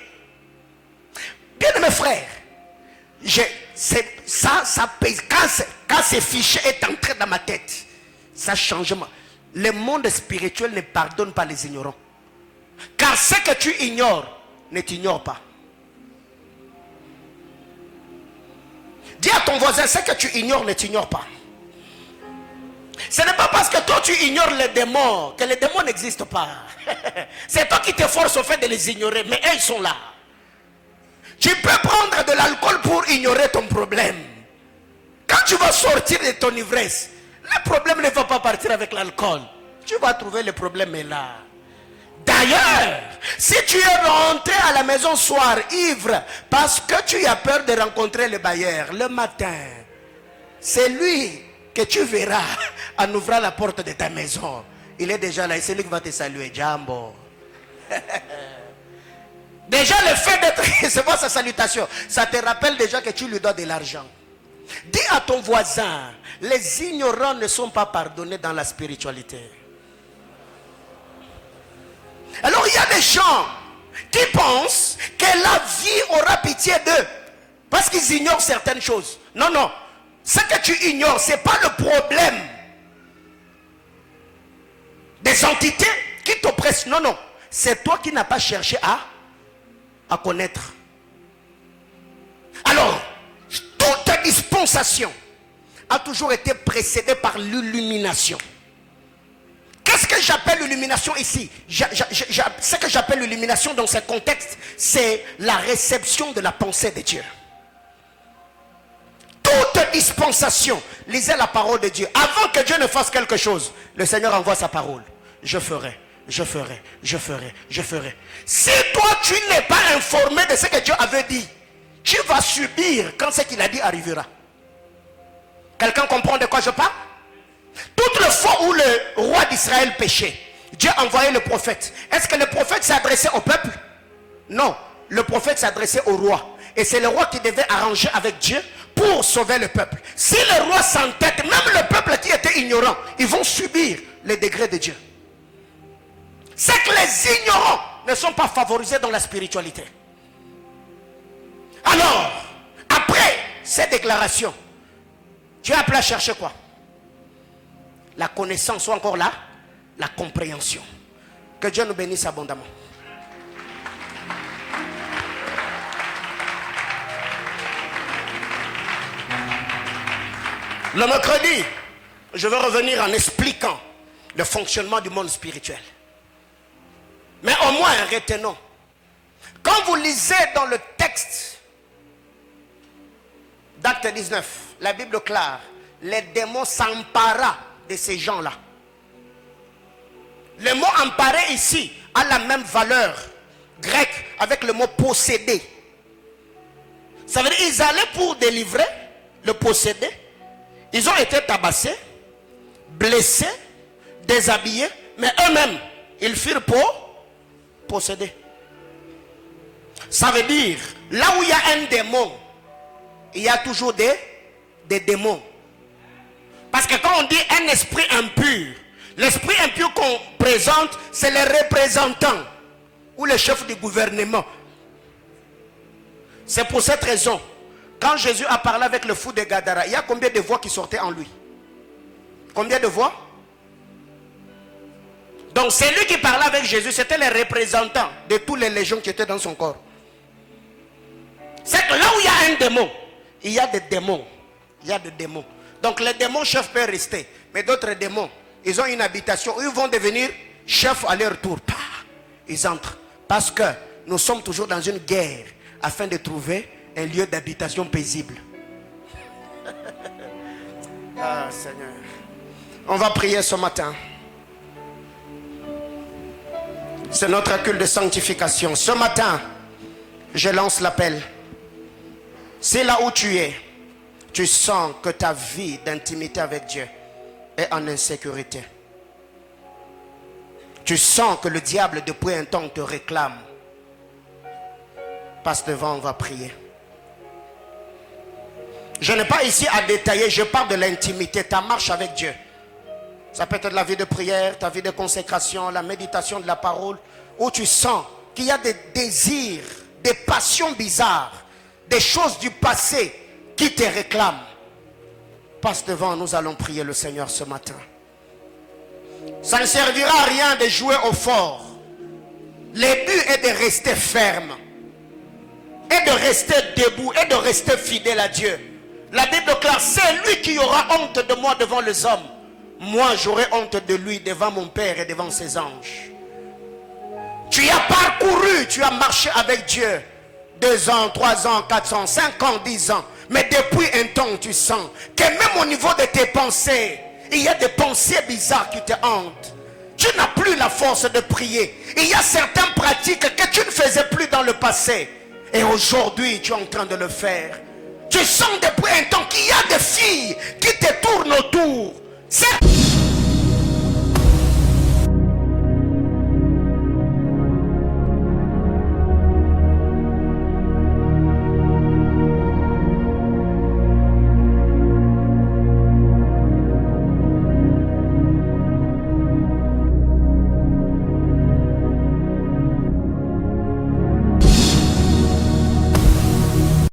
Bien mes frères, ça pèse. Quand ce fichier est entré dans ma tête, ça change. Le monde spirituel ne pardonne pas les ignorants. Car ce que tu ignores, ne t'ignore pas. Dis à ton voisin, ce que tu ignores, ne t'ignore pas. Ce n'est pas parce que toi tu ignores les démons que les démons n'existent pas. C'est toi qui te forces au fait de les ignorer, mais eux ils sont là. Tu peux prendre de l'alcool pour ignorer ton problème. Quand tu vas sortir de ton ivresse, le problème ne va pas partir avec l'alcool. Tu vas trouver le problème est là. D'ailleurs, si tu es rentré à la maison soir ivre parce que tu as peur de rencontrer le bailleur le matin, c'est lui que tu verras en ouvrant la porte de ta maison. Il est déjà là et c'est lui qui va te saluer. Jambo. Déjà le fait d'être recevoir sa salutation, ça te rappelle déjà que tu lui dois de l'argent. Dis à ton voisin, les ignorants ne sont pas pardonnés dans la spiritualité. Alors il y a des gens qui pensent que la vie aura pitié d'eux parce qu'ils ignorent certaines choses. Non, non. Ce que tu ignores, ce n'est pas le problème des entités qui t'oppressent. Non, non. C'est toi qui n'as pas cherché à connaître. Alors, toute dispensation a toujours été précédée par l'illumination. Qu'est-ce que j'appelle l'illumination ici? Ce que j'appelle l'illumination dans ce contexte, c'est la réception de la pensée de Dieu. Toute dispensation, lisez la parole de Dieu. Avant que Dieu ne fasse quelque chose, le Seigneur envoie sa parole. Je ferai, je ferai, je ferai, je ferai. Si toi tu n'es pas informé de ce que Dieu avait dit, tu vas subir quand ce qu'il a dit arrivera. Quelqu'un comprend de quoi je parle? Toutes les fois où le roi d'Israël péchait, Dieu envoyait le prophète. Est-ce que le prophète s'adressait au peuple? Non, le prophète s'adressait au roi. Et c'est le roi qui devait arranger avec Dieu pour sauver le peuple. Si le roi s'entête, même le peuple qui était ignorant, ils vont subir les degrés de Dieu. C'est que les ignorants ne sont pas favorisés dans la spiritualité. Alors, après ces déclarations, Dieu a appelé à chercher quoi? La connaissance, ou encore là, la compréhension. Que Dieu nous bénisse abondamment. Le mercredi, je vais revenir en expliquant le fonctionnement du monde spirituel. Mais au moins, retenons. Quand vous lisez dans le texte d'Acte 19, la Bible clare, les démons s'emparent de ces gens-là. Le mot emparer ici a la même valeur grecque avec le mot posséder. Ça veut dire qu'ils allaient pour délivrer le possédé. Ils ont été tabassés, blessés, déshabillés, mais eux-mêmes, ils furent possédés. Ça veut dire, là où il y a un démon, il y a toujours des démons. Parce que quand on dit un esprit impur, l'esprit impur qu'on présente, c'est les représentants ou le chef du gouvernement. C'est pour cette raison, quand Jésus a parlé avec le fou de Gadara, il y a combien de voix qui sortaient en lui? Combien de voix? Donc c'est lui qui parlait avec Jésus, c'était les représentants de toutes les légions qui étaient dans son corps. C'est que là où il y a un démon, il y a des démons. Il y a des démons. Donc les démons chefs peuvent rester. Mais d'autres démons, ils ont une habitation où ils vont devenir chefs à leur tour. Ils entrent. Parce que nous sommes toujours dans une guerre afin de trouver un lieu d'habitation paisible. Ah Seigneur. On va prier ce matin. C'est notre culte de sanctification. Ce matin, je lance l'appel. C'est là où tu es. Tu sens que ta vie d'intimité avec Dieu est en insécurité. Tu sens que le diable depuis un temps te réclame. Passe devant, on va prier. Je n'ai pas ici à détailler, je parle de l'intimité, ta marche avec Dieu. Ça peut être la vie de prière, ta vie de consécration, la méditation de la parole, où tu sens qu'il y a des désirs, des passions bizarres, des choses du passé qui te réclament. Passe devant, nous allons prier le Seigneur ce matin. Ça ne servira à rien de jouer au fort. Le but est de rester ferme, et de rester debout, et de rester fidèle à Dieu. La Bible clare, c'est lui qui aura honte de moi devant les hommes. Moi, j'aurai honte de lui devant mon Père et devant ses anges. Tu as parcouru, tu as marché avec Dieu. 2 ans, 3 ans, 4 ans, 5 ans, 10 ans. Mais depuis un temps, tu sens que même au niveau de tes pensées, il y a des pensées bizarres qui te hantent. Tu n'as plus la force de prier. Il y a certaines pratiques que tu ne faisais plus dans le passé. Et aujourd'hui, tu es en train de le faire. Tu sens depuis un temps qu'il y a des filles qui te tournent autour. C'est